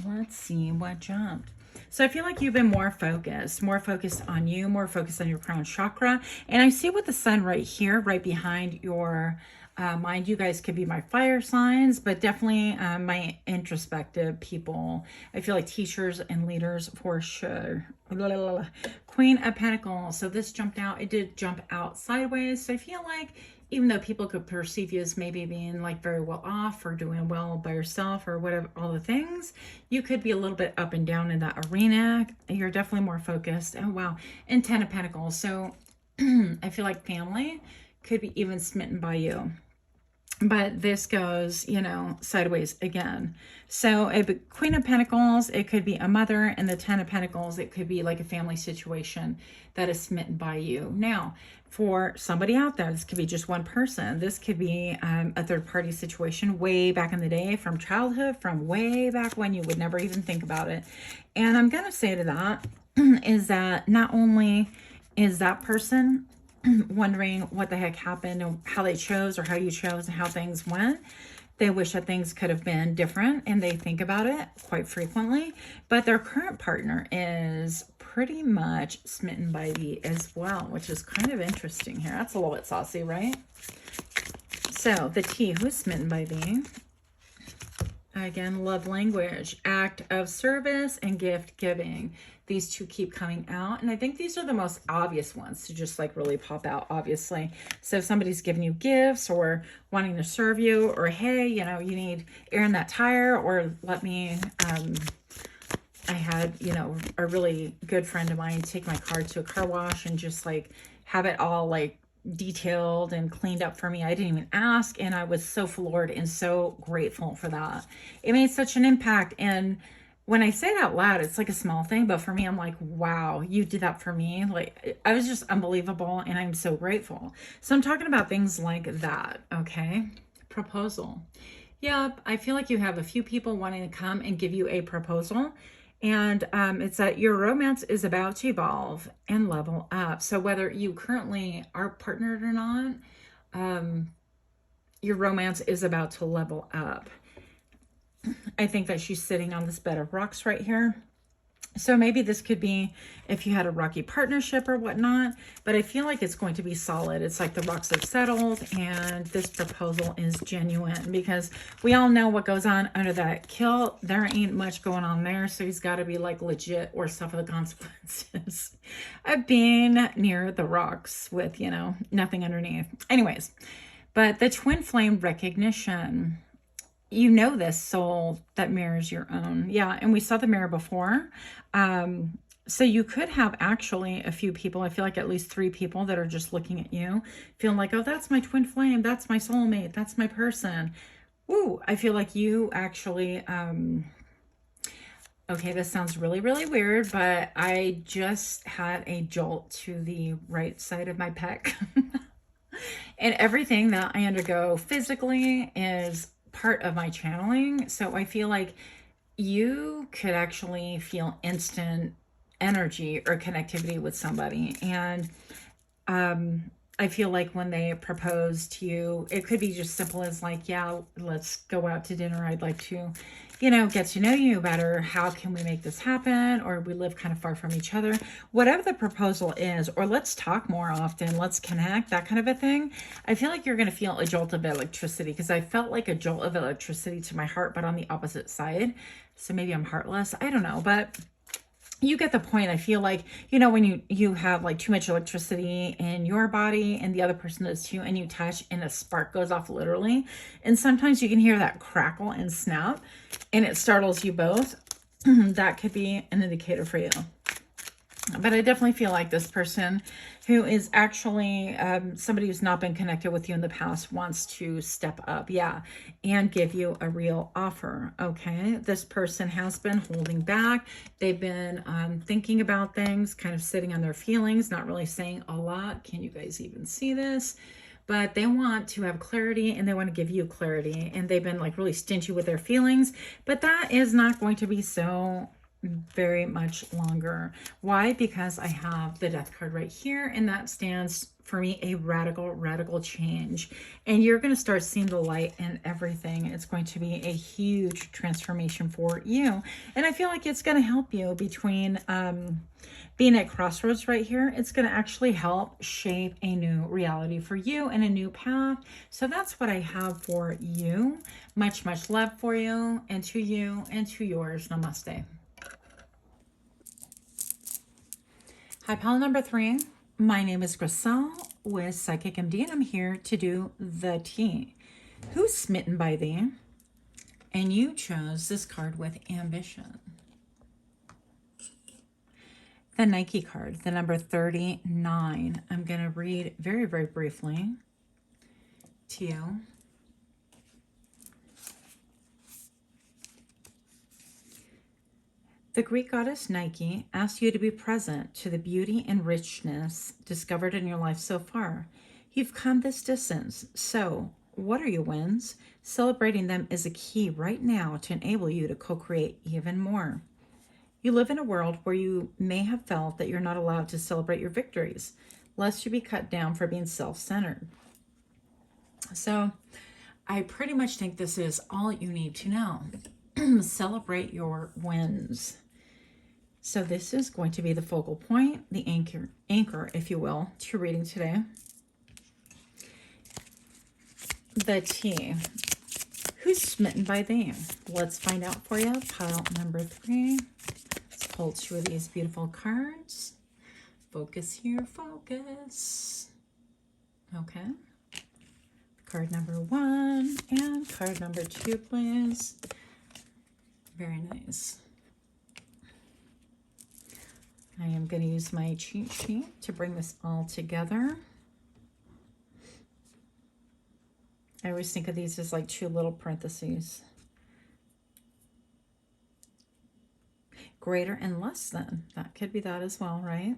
Let's see what jumped. So I feel like you've been more focused on you, more focused on your crown chakra. And I see with the sun right here, right behind your mind. You guys could be my fire signs, but definitely my introspective people. I feel like teachers and leaders for sure. Queen of Pentacles. So this jumped out. It did jump out sideways. So I feel like even though people could perceive you as maybe being like very well off or doing well by yourself or whatever, all the things, you could be a little bit up and down in that arena. You're definitely more focused. Oh, wow. And 10 of Pentacles. So I feel like family could be even smitten by you. But this goes, you know, sideways again. So a Queen of Pentacles, it could be a mother, and the 10 of Pentacles, it could be like a family situation that is smitten by you. Now, for somebody out there, this could be just one person. This could be a third-party situation way back in the day, from childhood, from way back when you would never even think about it. And I'm going to say to that is that not only is that person wondering what the heck happened and how they chose or how you chose and how things went, they wish that things could have been different, and they think about it quite frequently. But their current partner is pretty much smitten by thee as well, which is kind of interesting here. That's a little bit saucy, right? So the T, who's smitten by thee? Again, love language, act of service, and gift giving. These two keep coming out. And I think these are the most obvious ones to just like really pop out, obviously. So if somebody's giving you gifts or wanting to serve you, or hey, you know, you need air in that tire, or let me, I had, you know, a really good friend of mine take my car to a car wash and just like have it all like detailed and cleaned up for me. I didn't even ask, and I was so floored and so grateful for that. It made such an impact. And when I say it out loud, it's like a small thing, but for me, I'm like, wow, you did that for me. Like, I was just unbelievable, and I'm so grateful. So I'm talking about things like that. Okay. Proposal. Yep, I feel like you have a few people wanting to come and give you a proposal. And it's that your romance is about to evolve and level up. So whether you currently are partnered or not, your romance is about to level up. I think that she's sitting on this bed of rocks right here. So maybe this could be if you had a rocky partnership or whatnot, but I feel like it's going to be solid. It's like the rocks have settled, and this proposal is genuine, because we all know what goes on under that kilt. There ain't much going on there. So he's got to be like legit or suffer the consequences of being near the rocks with, you know, nothing underneath. Anyways, but the twin flame recognition. You know this soul that mirrors your own. Yeah, and we saw the mirror before. So you could have actually a few people, I feel like at least 3 people that are just looking at you, feeling like, oh, that's my twin flame, that's my soulmate, that's my person. Woo, I feel like you actually, okay, this sounds really, really weird, but I just had a jolt to the right side of my pec. And everything that I undergo physically is part of my channeling. So I feel like you could actually feel instant energy or connectivity with somebody. And I feel like when they propose to you, it could be just simple as like, yeah, let's go out to dinner. I'd like to, you know, get to know you better. How can we make this happen? Or we live kind of far from each other. Whatever the proposal is, or let's talk more often, let's connect, that kind of a thing. I feel like you're going to feel a jolt of electricity, because I felt like a jolt of electricity to my heart, but on the opposite side. So maybe I'm heartless. I don't know, but you get the point. I feel like, you know, when you have like too much electricity in your body and the other person does too, and you touch and a spark goes off literally. And sometimes you can hear that crackle and snap, and it startles you both. That could be an indicator for you. But I definitely feel like this person who is actually somebody who's not been connected with you in the past wants to step up, yeah, and give you a real offer, okay? This person has been holding back. They've been thinking about things, kind of sitting on their feelings, not really saying a lot. Can you guys even see this? But they want to have clarity, and they want to give you clarity. And they've been like really stingy with their feelings, but that is not going to be so very much longer. Why? Because I have the death card right here, and that stands for me a radical change. And you're going to start seeing the light in everything. It's going to be a huge transformation for you. And I feel like it's going to help you between being at crossroads right here. It's going to actually help shape a new reality for you and a new path. So that's what I have for you. Much love for you and to yours. Namaste. Hi, pile number 3. My name is Griselle with Psychic MD, and I'm here to do the tea. Who's smitten by thee? And you chose this card with ambition. The Nike card, the number 39. I'm going to read very briefly to you. The Greek goddess Nike asks you to be present to the beauty and richness discovered in your life so far. You've come this distance, so what are your wins? Celebrating them is a key right now to enable you to co-create even more. You live in a world where you may have felt that you're not allowed to celebrate your victories, lest you be cut down for being self-centered. So I pretty much think this is all you need to know. Celebrate your wins. So this is going to be the focal point, the anchor, if you will, to your reading today. The T. Who's smitten by thee? Let's find out for you. Pile number 3. Let's pull 2 of these beautiful cards. Focus here, focus. Okay. Card number 1 and card number 2, please. Very nice. I am going to use my cheat sheet to bring this all together. I always think of these as like 2 little parentheses. Greater and less than. That could be that as well, right?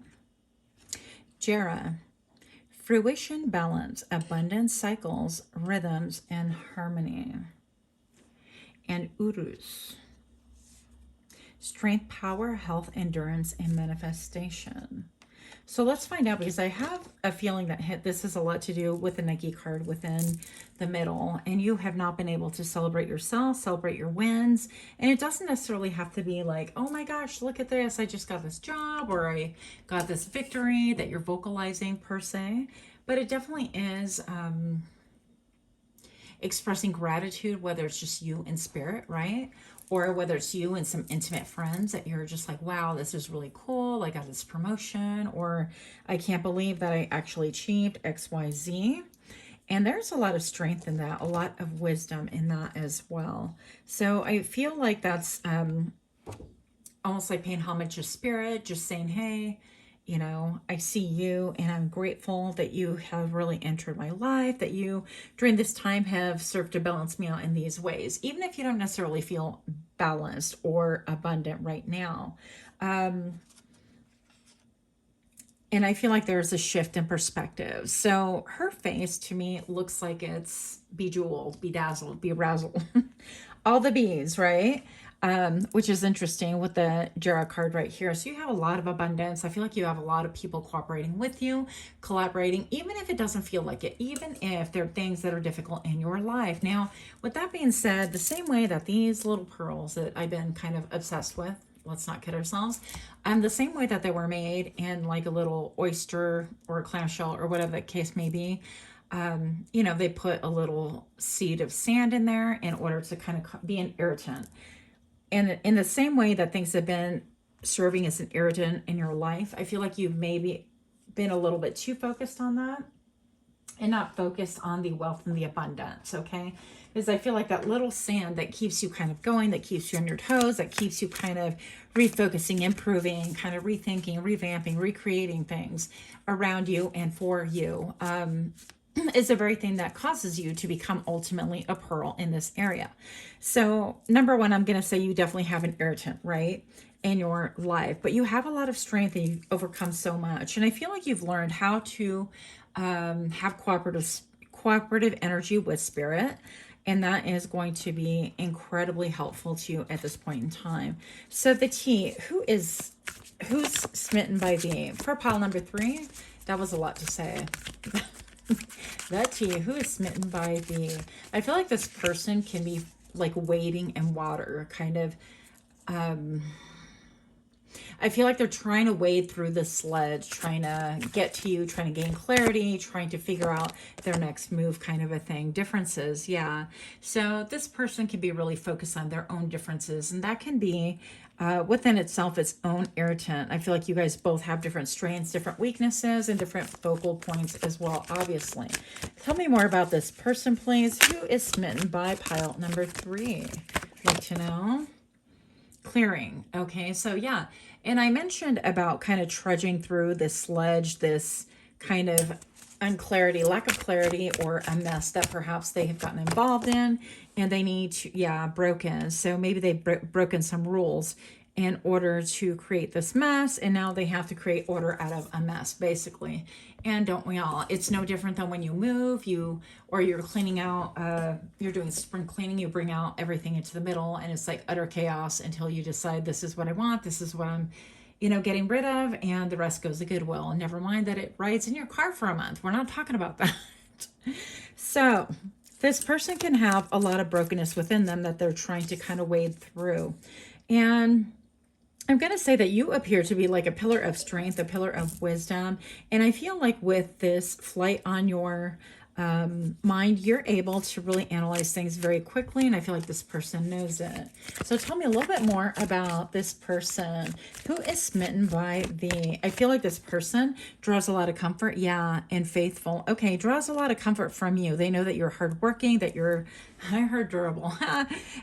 Jera. Fruition, balance, abundance, cycles, rhythms, and harmony. And Urus. Strength, power, health, endurance, and manifestation. So let's find out, because I have a feeling that this has a lot to do with the Nike card within the middle, and you have not been able to celebrate yourself, celebrate your wins. And it doesn't necessarily have to be like, oh my gosh, look at this, I just got this job, or I got this victory that you're vocalizing per se. But it definitely is expressing gratitude, whether it's just you in spirit, right? Or whether it's you and some intimate friends that you're just like, wow, this is really cool. I got this promotion, or I can't believe that I actually achieved XYZ. And there's a lot of strength in that, a lot of wisdom in that as well. So I feel like that's almost like paying homage to spirit, just saying, hey, you know, I see you and I'm grateful that you have really entered my life, that you during this time have served to balance me out in these ways, even if you don't necessarily feel balanced or abundant right now. And I feel like there's a shift in perspective. So her face to me looks like it's bejeweled, bedazzled, berazzled, all the bees, right? Which is interesting with the Jera card right here. So you have a lot of abundance. I feel like you have a lot of people cooperating with you, collaborating, even if it doesn't feel like it, even if there are things that are difficult in your life. Now, with that being said, the same way that these little pearls that I've been kind of obsessed with, let's not kid ourselves, the same way that they were made in like a little oyster or a clamshell or whatever the case may be, you know, they put a little seed of sand in there in order to kind of be an irritant. And in the same way that things have been serving as an irritant in your life, I feel like you've maybe been a little bit too focused on that and not focused on the wealth and the abundance, okay? Because I feel like that little sand that keeps you kind of going, that keeps you on your toes, that keeps you kind of refocusing, improving, kind of rethinking, revamping, recreating things around you and for you, is the very thing that causes you to become ultimately a pearl in this area. So number one, I'm going to say you definitely have an irritant, right, in your life, but you have a lot of strength and you've overcome so much. And I feel like you've learned how to have cooperative energy with spirit. And that is going to be incredibly helpful to you at this point in time. So the T, who's smitten by thee? For pile number 3, that was a lot to say. That T, who is smitten by thee? I feel like this person can be like wading in water, kind of. I feel like they're trying to wade through the sledge, trying to get to you, trying to gain clarity, trying to figure out their next move, kind of a thing. Differences, yeah. So this person can be really focused on their own differences, and that can be within itself its own irritant. I feel like you guys both have different strengths, different weaknesses, and different focal points as well, obviously. Tell me more about this person, please. Who is smitten by pile number 3? Like to know. Clearing. Okay, so yeah. And I mentioned about kind of trudging through this sledge, this kind of unclarity, lack of clarity, or a mess that perhaps they have gotten involved in and they need to, yeah, broken. So maybe they've broken some rules in order to create this mess, and now they have to create order out of a mess, basically. And don't we all? It's no different than when you move, or you're cleaning out, you're doing spring cleaning, you bring out everything into the middle, and it's like utter chaos until you decide this is what I want, this is what I'm, getting rid of, and the rest goes to Goodwill. And never mind that it rides in your car for a month. We're not talking about that. So this person can have a lot of brokenness within them that they're trying to kind of wade through. And I'm going to say that you appear to be like a pillar of strength, a pillar of wisdom. And I feel like with this flight on your mind, you're able to really analyze things very quickly, and I feel like this person knows it. So tell me a little bit more about this person who is smitten by the, I feel like this person draws a lot of comfort, yeah, and faithful. Okay, draws a lot of comfort from you. They know that you're hardworking, that you're, I heard durable,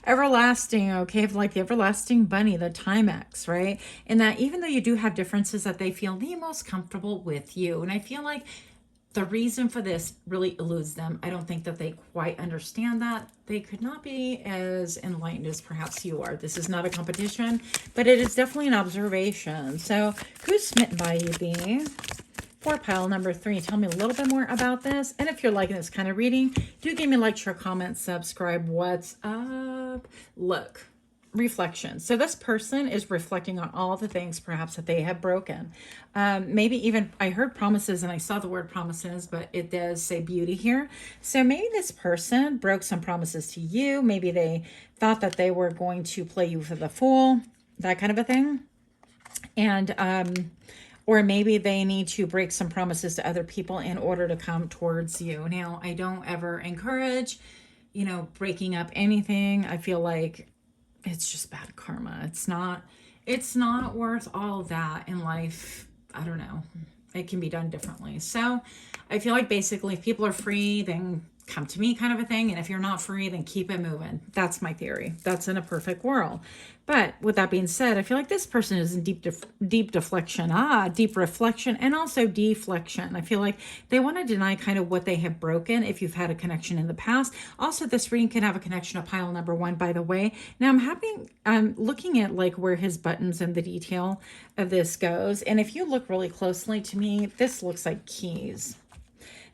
everlasting, okay, like the everlasting bunny, the Timex, right? And that even though you do have differences, that they feel the most comfortable with you. And I feel like the reason for this really eludes them. I don't think that they quite understand that. They could not be as enlightened as perhaps you are. This is not a competition, but it is definitely an observation. So who's smitten by you, B? For pile number 3, tell me a little bit more about this. And if you're liking this kind of reading, do give me a like, share, comment, subscribe. What's up? Look. Reflection. So this person is reflecting on all the things perhaps that they have broken. Maybe even, I heard promises and I saw the word promises, but it does say beauty here. So maybe this person broke some promises to you. Maybe they thought that they were going to play you for the fool, that kind of a thing. And, or maybe they need to break some promises to other people in order to come towards you. Now, I don't ever encourage, breaking up anything. I feel like it's just bad karma. It's not worth all of that in life. I don't know. It can be done differently. So I feel like basically if people are free, then come to me kind of a thing. And if you're not free, then keep it moving. That's my theory. That's in a perfect world. But with that being said, I feel like this person is in deep deflection, deep reflection, and also deflection. I feel like they want to deny kind of what they have broken if you've had a connection in the past. Also, this reading can have a connection to pile number 1, by the way. Now, I'm looking at like where his buttons and the detail of this goes. And if you look really closely to me, this looks like keys.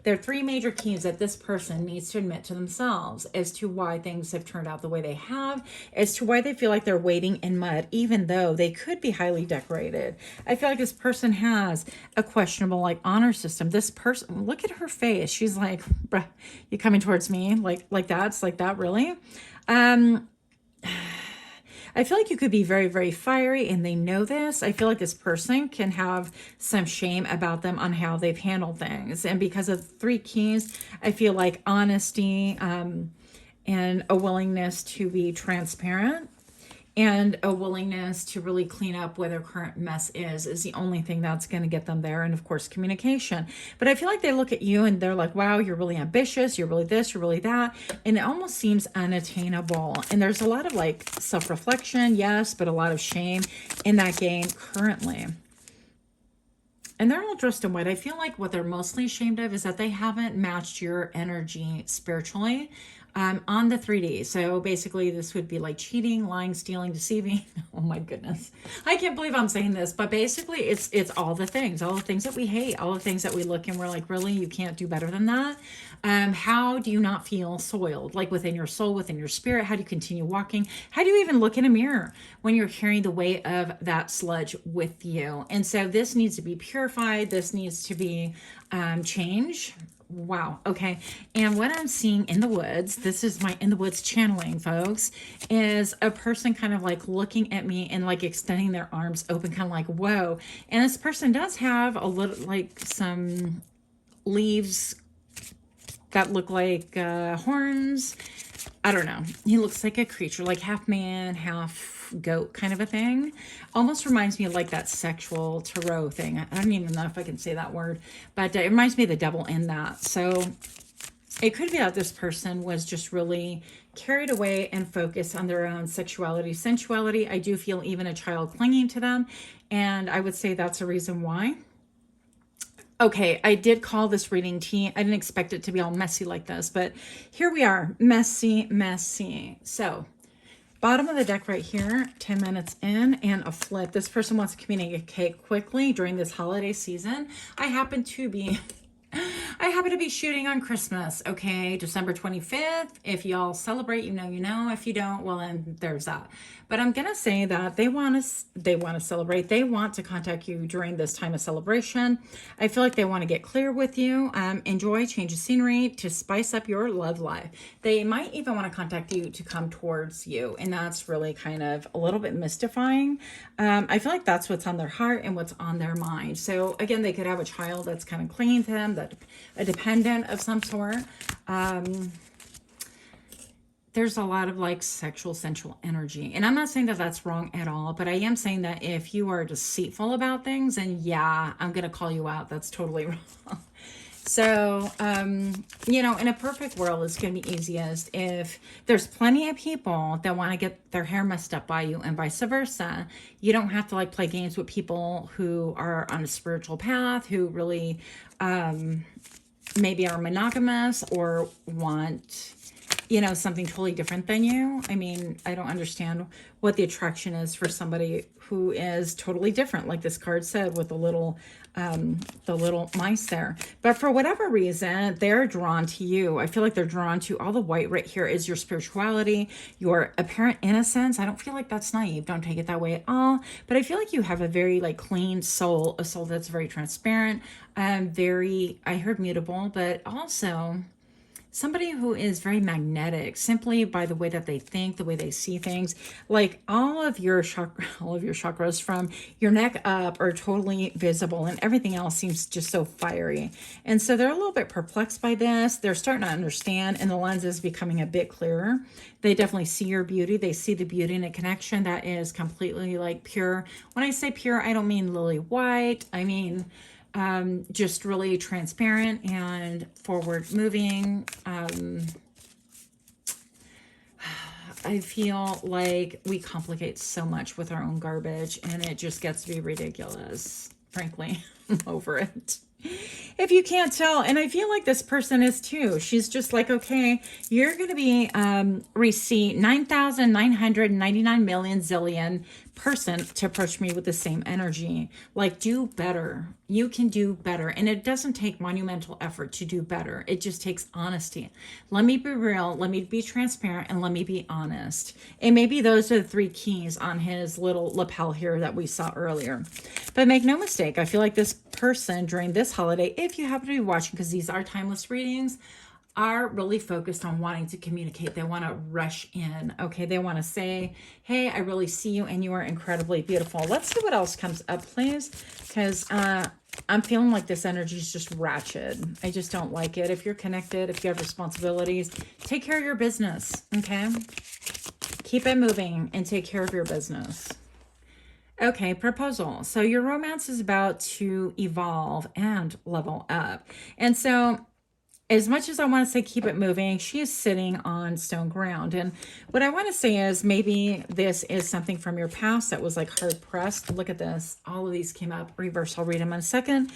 There are 3 major keys that this person needs to admit to themselves as to why things have turned out the way they have, as to why they feel like they're wading in mud, even though they could be highly decorated. I feel like this person has a questionable like honor system. This person, look at her face. She's like, bruh, you coming towards me like that? It's like that, really? I feel like you could be very, very fiery and they know this. I feel like this person can have some shame about them on how they've handled things. And because of 3 keys, I feel like honesty and a willingness to be transparent and a willingness to really clean up where their current mess is the only thing that's going to get them there. And of course, communication. But I feel like they look at you and they're like, wow, you're really ambitious. You're really this, you're really that. And it almost seems unattainable. And there's a lot of like self-reflection, yes, but a lot of shame in that game currently. And they're all dressed in white. I feel like what they're mostly ashamed of is that they haven't matched your energy spiritually on the 3D. So basically this would be like cheating, lying, stealing, deceiving. Oh my goodness. I can't believe I'm saying this, but basically it's all the things that we hate, all the things that we look and we're like, really, you can't do better than that. How do you not feel soiled, like within your soul, within your spirit? How do you continue walking? How do you even look in a mirror when you're carrying the weight of that sludge with you? And so this needs to be purified. This needs to be changed. Wow. Okay. And what I'm seeing in the woods, this is my in the woods channeling, folks, is a person kind of like looking at me and like extending their arms open, kind of like, whoa. And this person does have a little, like some leaves that look like horns. I don't know. He looks like a creature, like half man, half goat kind of a thing. Almost reminds me of like that sexual tarot thing. I don't even know if I can say that word, but it reminds me of the devil in that. So it could be that this person was just really carried away and focused on their own sexuality, sensuality. I do feel even a child clinging to them. And I would say that's a reason why. Okay, I did call this reading tea. I didn't expect it to be all messy like this, but here we are. Messy, messy. So, bottom of the deck right here, 10 minutes in, and a flip. This person wants to communicate quickly during this holiday season. I happen to be shooting on Christmas, okay, December 25th. If y'all celebrate, you know. If you don't, well, then there's that. But I'm gonna say that they want to celebrate. They want to contact you during this time of celebration. I feel like they want to get clear with you. Enjoy, change of scenery to spice up your love life. They might even want to contact you to come towards you, and that's really kind of a little bit mystifying. I feel like that's what's on their heart and what's on their mind. So again, they could have a child that's kind of clinging to them. that a dependent of some sort. There's a lot of like sexual, sensual energy. And I'm not saying that that's wrong at all, but I am saying that if you are deceitful about things, then yeah, I'm going to call you out. That's totally wrong. So, you know, in a perfect world, it's going to be easiest if there's plenty of people that want to get their hair messed up by you and vice versa. You don't have to like play games with people who are on a spiritual path, who really maybe are monogamous or want, you know, something totally different than you. I mean, I don't understand what the attraction is for somebody who is totally different, like this card said, with the little mice there. But for whatever reason, they're drawn to you. I feel like they're drawn to all the white right here is your spirituality, your apparent innocence. I don't feel like that's naive. Don't take it that way at all. But I feel like you have a very like clean soul, a soul that's very transparent, very, I heard mutable, but also somebody who is very magnetic simply by the way that they think, the way they see things. Like all of your chakras from your neck up are totally visible, and everything else seems just so fiery. And so they're a little bit perplexed by this. They're starting to understand, and the lens is becoming a bit clearer. They definitely see your beauty. They see the beauty in a connection that is completely like pure. When I say pure, I don't mean lily white. I mean just really transparent and forward moving. I feel like we complicate so much with our own garbage, and it just gets to be ridiculous. Frankly, I'm over it. If you can't tell, and I feel like this person is too. She's just like, okay, you're going to be receipt 9,999 million zillion person to approach me with the same energy. Like, do better. You can do better. And it doesn't take monumental effort to do better. It just takes honesty. Let me be real. Let me be transparent, and let me be honest. And maybe those are the 3 keys on his little lapel here that we saw earlier. But make no mistake, I feel like this person during this holiday, if you happen to be watching, because these are timeless readings, are really focused on wanting to communicate. They want to rush in. Okay, they want to say, hey, I really see you and you are incredibly beautiful. Let's see what else comes up, please, because I'm feeling like this energy is just ratchet. I just don't like it. If you're connected, if you have responsibilities, take care of your business, okay? Keep it moving and take care of your business. Okay, proposal. So your romance is about to evolve and level up. And so as much as I want to say keep it moving, she is sitting on stone ground. And what I want to say is maybe this is something from your past that was like hard pressed. Look at this. All of these came up. Reverse. I'll read them in a second.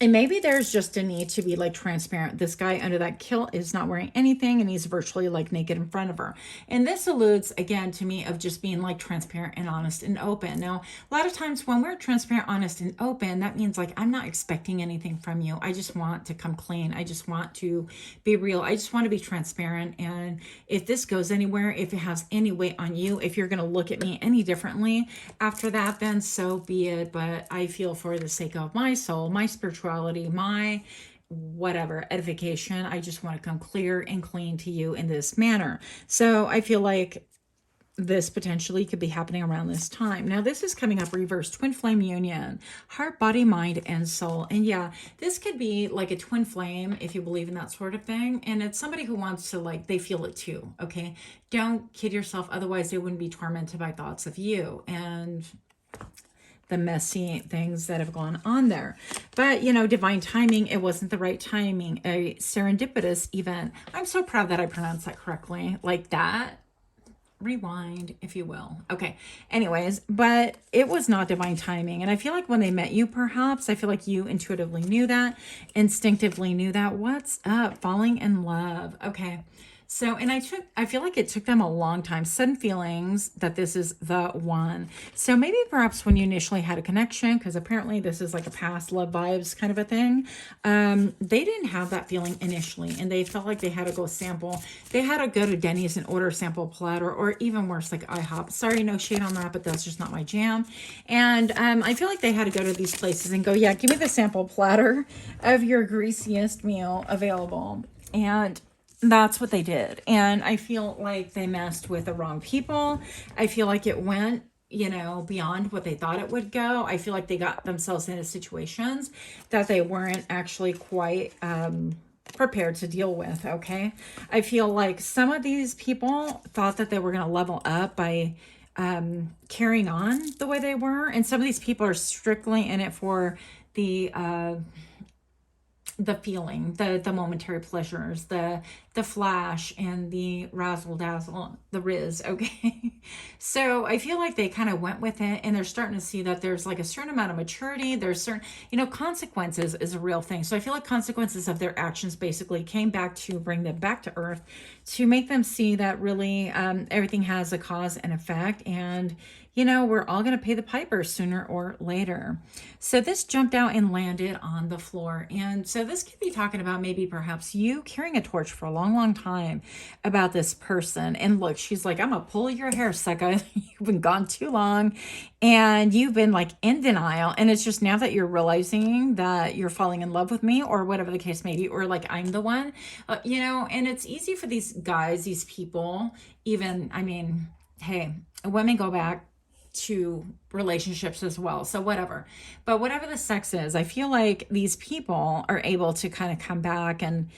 And maybe there's just a need to be like transparent. This guy under that kilt is not wearing anything, and he's virtually like naked in front of her. And this alludes again to me of just being like transparent and honest and open. Now, a lot of times when we're transparent, honest, and open, that means like, I'm not expecting anything from you. I just want to come clean. I just want to be real. I just want to be transparent. And if this goes anywhere, if it has any weight on you, if you're going to look at me any differently after that, then so be it. But I feel for the sake of my soul, my spirituality, my whatever edification, I just want to come clear and clean to you in this manner. So I feel like this potentially could be happening around this time. Now, this is coming up reverse twin flame union, heart, body, mind, and soul. And yeah, this could be like a twin flame if you believe in that sort of thing. And it's somebody who wants to like, they feel it too. Okay. Don't kid yourself. Otherwise they wouldn't be tormented by thoughts of you and the messy things that have gone on there. But, you know, divine timing, it wasn't the right timing, a serendipitous event. I'm so proud that I pronounced that correctly, like that. Rewind, if you will. Okay. Anyways, but it was not divine timing. And I feel like when they met you, perhaps, I feel like you intuitively knew that, instinctively knew that. What's up? Falling in love. Okay. So, and I feel like it took them a long time, sudden feelings that this is the one. So maybe perhaps when you initially had a connection, because apparently this is like a past love vibes kind of a thing. They didn't have that feeling initially, and they felt like they had to go sample. They had to go to Denny's and order a sample platter, or even worse, like IHOP. Sorry, no shade on that, but that's just not my jam. And I feel like they had to go to these places and go, yeah, give me the sample platter of your greasiest meal available. And that's what they did. And I feel like they messed with the wrong people. I feel like it went you know, beyond what they thought it would go. I feel like they got themselves into situations that they weren't actually quite prepared to deal with. Okay. I feel like some of these people thought that they were going to level up by carrying on the way they were. And some of these people are strictly in it for the feeling, the momentary pleasures, the flash and the razzle dazzle, the riz. Okay. So I feel like they kind of went with it, and they're starting to see that there's like a certain amount of maturity. There's certain, you know, consequences is a real thing. So I feel like consequences of their actions basically came back to bring them back to earth, to make them see that really everything has a cause and effect. And you know, we're all going to pay the piper sooner or later. So this jumped out and landed on the floor. And so this could be talking about maybe perhaps you carrying a torch for a long, long time about this person. And look, she's like, I'm going to pull your hair, sucker. You've been gone too long. And you've been like in denial. And it's just now that you're realizing that you're falling in love with me, or whatever the case may be, or like I'm the one, you know, and it's easy for these guys, these people, even, I mean, hey, women go back to relationships as well. So whatever. But whatever the sex is, I feel like these people are able to kind of come back and,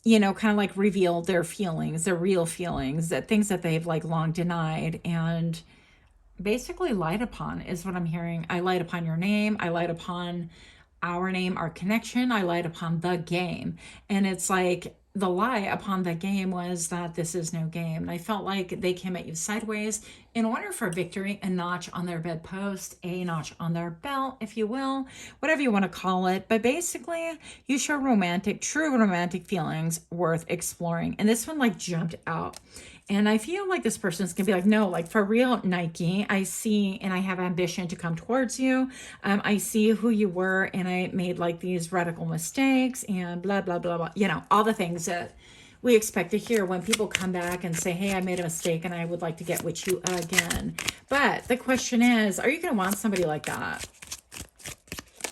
you know, kind of like reveal their feelings, their real feelings, that things that they've like long denied and basically lied upon is what I'm hearing. I lied upon your name. I lied upon our name, our connection. I lied upon the game. And it's like, the lie upon the game was that this is no game. And I felt like they came at you sideways in order for victory, a notch on their bedpost, a notch on their belt, if you will, whatever you want to call it. But basically, you show romantic, true romantic feelings worth exploring. And this one like jumped out. And I feel like this person's gonna be like, no, like for real, Nike, I see and I have ambition to come towards you. I see who you were, and I made like these radical mistakes and blah, blah, blah, blah. You know, all the things that we expect to hear when people come back and say, hey, I made a mistake and I would like to get with you again. But the question is, are you gonna want somebody like that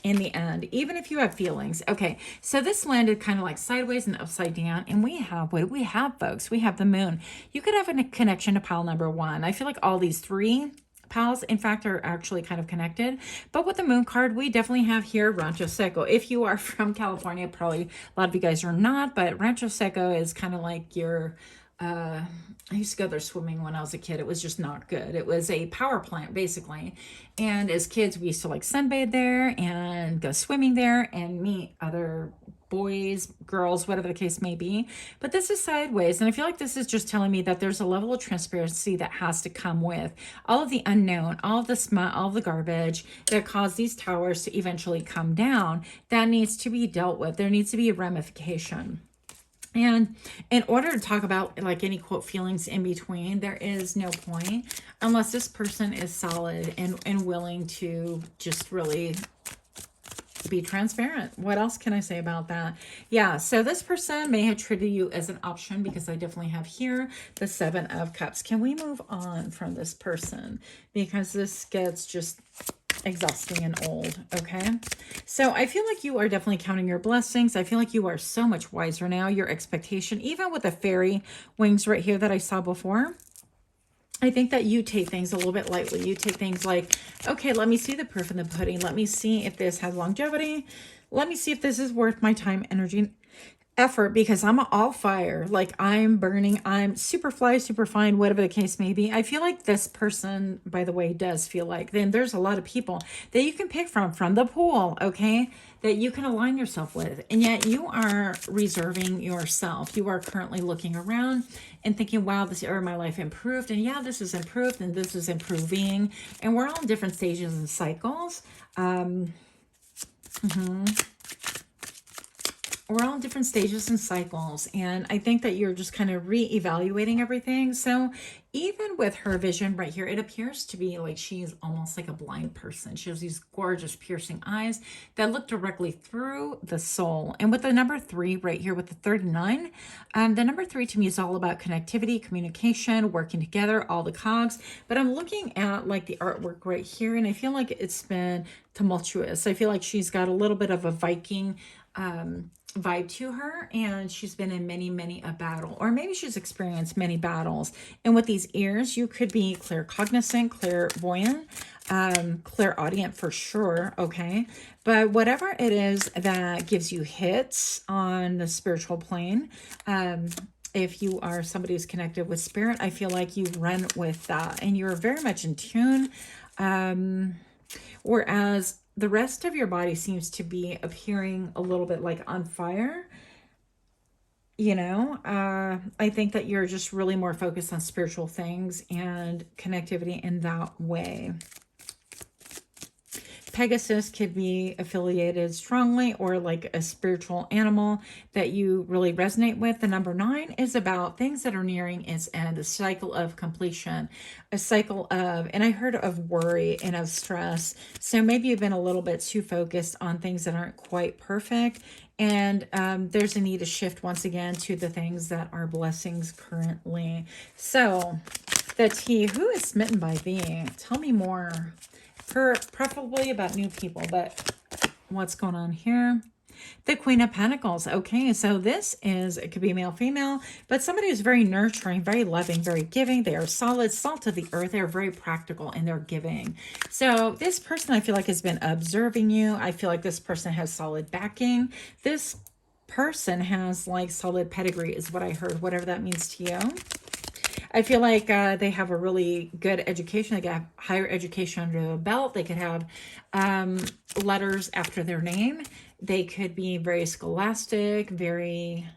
in the end, even if you have feelings? Okay, so this landed kind of like sideways and upside down, and we have, what do we have, folks? We have the moon. You could have a connection to pile number one. I feel like all these three pals, in fact, are actually kind of connected. But with the moon card, we definitely have here Rancho Seco. If you are from California, probably a lot of you guys are not, but Rancho Seco is kind of like your I used to go there swimming when I was a kid. It was just not good. It was a power plant, basically. And as kids, we used to like sunbathe there and go swimming there and meet other boys, girls, whatever the case may be. But this is sideways. And I feel like this is just telling me that there's a level of transparency that has to come with all of the unknown, all of the smut, all of the garbage that caused these towers to eventually come down. That needs to be dealt with. There needs to be a ramification. And in order to talk about like any quote feelings in between, there is no point unless this person is solid and willing to just really be transparent. What else can I say about that? Yeah, so this person may have treated you as an option, because I definitely have here the Seven of Cups. Can we move on from this person? Because this gets just exhausting and old. Okay, so I feel like you are definitely counting your blessings. I feel like you are so much wiser now. Your expectation, even with the fairy wings right here that I saw before, I think that you take things a little bit lightly. You take things like, okay, let me see the proof in the pudding. Let me see if this has longevity. Let me see if this is worth my time, energy, effort, because I'm all fire. Like I'm burning, I'm super fly, super fine, whatever the case may be. I feel like this person, by the way, does feel like, then there's a lot of people that you can pick from the pool, okay, that you can align yourself with. And yet you are reserving yourself. You are currently looking around and thinking, wow, this area of my life improved. And yeah, this is improved and this is improving. And we're all in different stages and cycles. We're all in different stages and cycles. And I think that you're just kind of re-evaluating everything. So even with her vision right here, it appears to be like she's almost like a blind person. She has these gorgeous piercing eyes that look directly through the soul. And with the number 3 right here with the 39, the number 3 to me is all about connectivity, communication, working together, all the cogs. But I'm looking at like the artwork right here, and I feel like it's been tumultuous. I feel like she's got a little bit of a Viking vibe to her, and she's been in many a battle, or maybe she's experienced many battles. And with these ears, you could be claircognizant, clairvoyant, clairaudient for sure. Okay, but whatever it is that gives you hits on the spiritual plane, if you are somebody who's connected with spirit, I feel like you run with that and you're very much in tune. Whereas the rest of your body seems to be appearing a little bit like on fire. I think that you're just really more focused on spiritual things and connectivity in that way. Pegasus could be affiliated strongly, or like a spiritual animal that you really resonate with. The number 9 is about things that are nearing its end, a cycle of completion, a cycle of, and I heard of worry and of stress. So maybe you've been a little bit too focused on things that aren't quite perfect. And there's a need to shift once again to the things that are blessings currently. So the T, who is smitten by thee? Tell me more. Preferably about new people, but what's going on here? The Queen of Pentacles. Okay, so this is, it could be male, female, but somebody who's very nurturing, very loving, very giving. They are solid, salt of the earth. They're very practical in their giving. So this person, I feel like, has been observing you. I feel like this person has solid backing. This person has like solid pedigree is what I heard, whatever that means to you. I feel like they have a really good education. They got higher education under the belt. They could have letters after their name. They could be very scholastic, very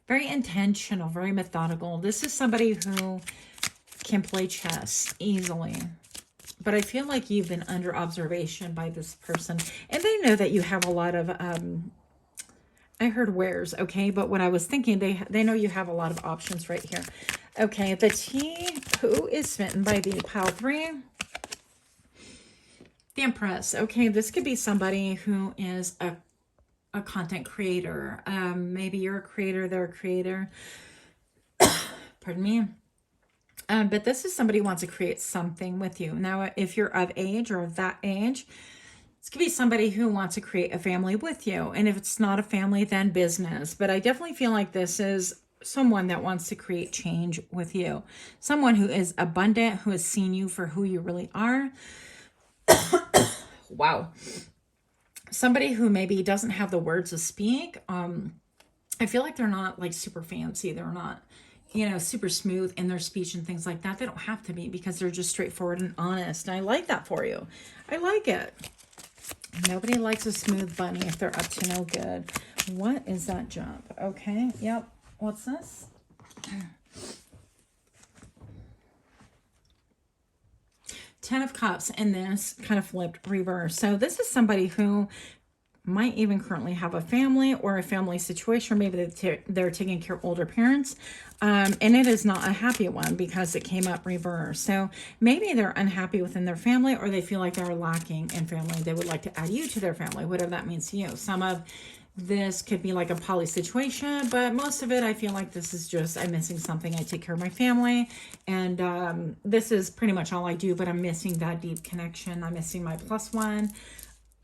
intentional, very methodical. This is somebody who can play chess easily. But I feel like you've been under observation by this person. And they know that you have a lot of... I heard wares, okay? But what I was thinking, they know you have a lot of options right here. Okay, the T, who is smitten by the pile 3? The Empress. Okay, this could be somebody who is a content creator. Maybe you're a creator, they're a creator. Pardon me. But this is somebody who wants to create something with you. Now, if you're of age or of that age, this could be somebody who wants to create a family with you. And if it's not a family, then business. But I definitely feel like this is someone that wants to create change with you. Someone who is abundant, who has seen you for who you really are. Wow. Somebody who maybe doesn't have the words to speak. I feel like they're not like super fancy. They're not, super smooth in their speech and things like that. They don't have to be, because they're just straightforward and honest. And I like that for you. I like it. Nobody likes a smooth bunny if they're up to no good. What is that jump? Okay, yep. What's this? 10 of Cups, and this kind of flipped reverse. So this is somebody who might even currently have a family or a family situation. Maybe they're taking care of older parents. And it is not a happy one because it came up reverse. So maybe they're unhappy within their family, or they feel like they're lacking in family. They would like to add you to their family, whatever that means to you. Some of this could be like a poly situation, but most of it, I feel like this is just, I'm missing something. I take care of my family, and this is pretty much all I do, but I'm missing that deep connection. I'm missing my +1.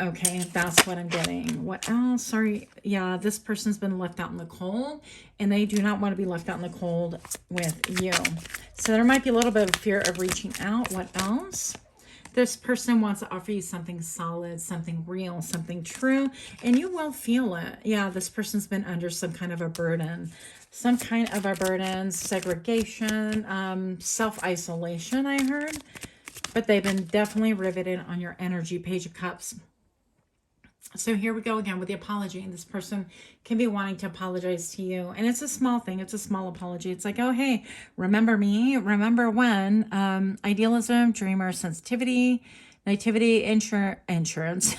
Okay, that's what I'm getting. What else? Sorry. Yeah, this person's been left out in the cold, and they do not want to be left out in the cold with you. So there might be a little bit of fear of reaching out. What else? This person wants to offer you something solid, something real, something true, and you will feel it. Yeah, this person's been under some kind of a burden. Some kind of a burden, segregation, self-isolation, I heard. But they've been definitely riveted on your energy. Page of Cups. So here we go again with the apology. And this person can be wanting to apologize to you. And it's a small thing. It's a small apology. It's like, oh, hey, remember me? Remember when? Idealism, dreamer, sensitivity, nativity, insurance.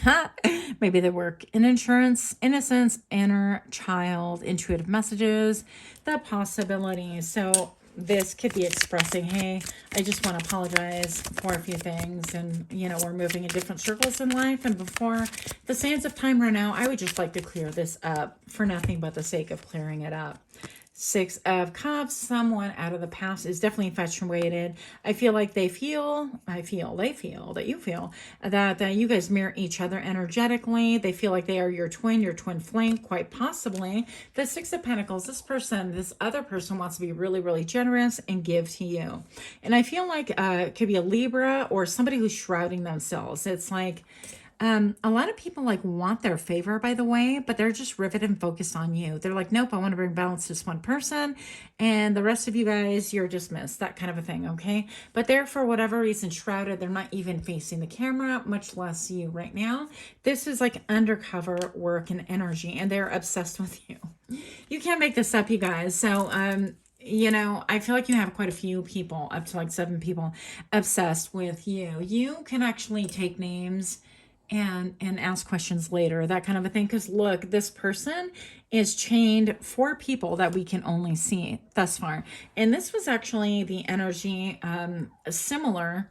Maybe they work in insurance, innocence, inner child, intuitive messages, the possibilities. So this could be expressing, hey, I just want to apologize for a few things. And, we're moving in different circles in life. And before the sands of time run out, I would just like to clear this up for nothing but the sake of clearing it up. Six of Cups, someone out of the past is definitely infatuated. I feel like they feel that you feel that you guys mirror each other energetically. They feel like they are your twin flame, quite possibly. The Six of Pentacles, this other person wants to be really, really generous and give to you. And I feel like it could be a Libra or somebody who's shrouding themselves. It's like, a lot of people like want their favor, by the way, but they're just riveted and focused on you. They're like, nope, I want to bring balance to this one person, and the rest of you guys, you're dismissed, that kind of a thing, okay? But they're, for whatever reason, shrouded. They're not even facing the camera, much less you right now. This is like undercover work and energy, and they're obsessed with you. You can't make this up, you guys. So, you know, I feel like you have quite a few people, up to like 7 people, obsessed with you. You can actually take names and ask questions later, that kind of a thing. Because look, this person is chained 4 people that we can only see thus far. And this was actually the energy, similar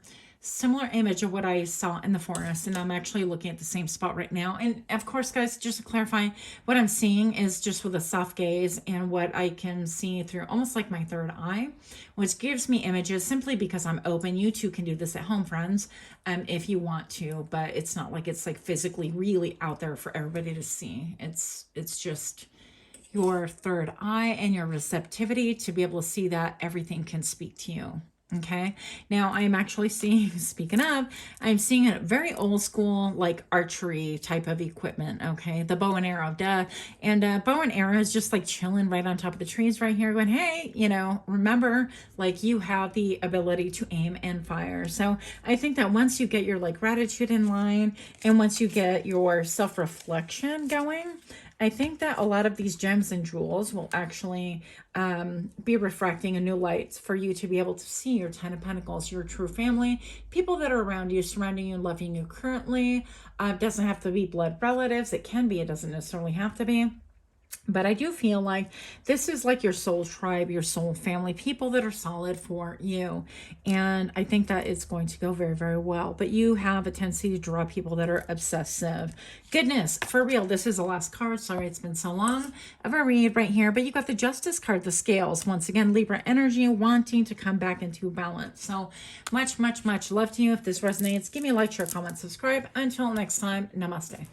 image of what I saw in the forest, and I'm actually looking at the same spot right now. And of course, guys, just to clarify, what I'm seeing is just with a soft gaze and what I can see through almost like my third eye, which gives me images simply because I'm open. You too can do this at home, friends, if you want to, but it's not like it's like physically really out there for everybody to see. It's just your third eye and your receptivity to be able to see that everything can speak to you. Okay, now I'm actually seeing, speaking of, I'm seeing a very old school, like archery type of equipment. Okay, the bow and arrow, duh. And bow and arrow is just like chilling right on top of the trees right here, going, hey, you know, remember, like you have the ability to aim and fire. So I think that once you get your like gratitude in line, and once you get your self-reflection going, I think that a lot of these gems and jewels will actually be refracting a new light for you to be able to see your 10 of Pentacles, your true family, people that are around you, surrounding you, and loving you currently. Doesn't have to be blood relatives. It can be. It doesn't necessarily have to be. But I do feel like this is like your soul tribe, your soul family, people that are solid for you. And I think that it's going to go very, very well. But you have a tendency to draw people that are obsessive. Goodness, for real, this is the last card. Sorry, it's been so long of a read right here. But you got the Justice card, the scales. Once again, Libra energy, wanting to come back into balance. So much, much, much love to you. If this resonates, give me a like, share, comment, subscribe. Until next time, namaste.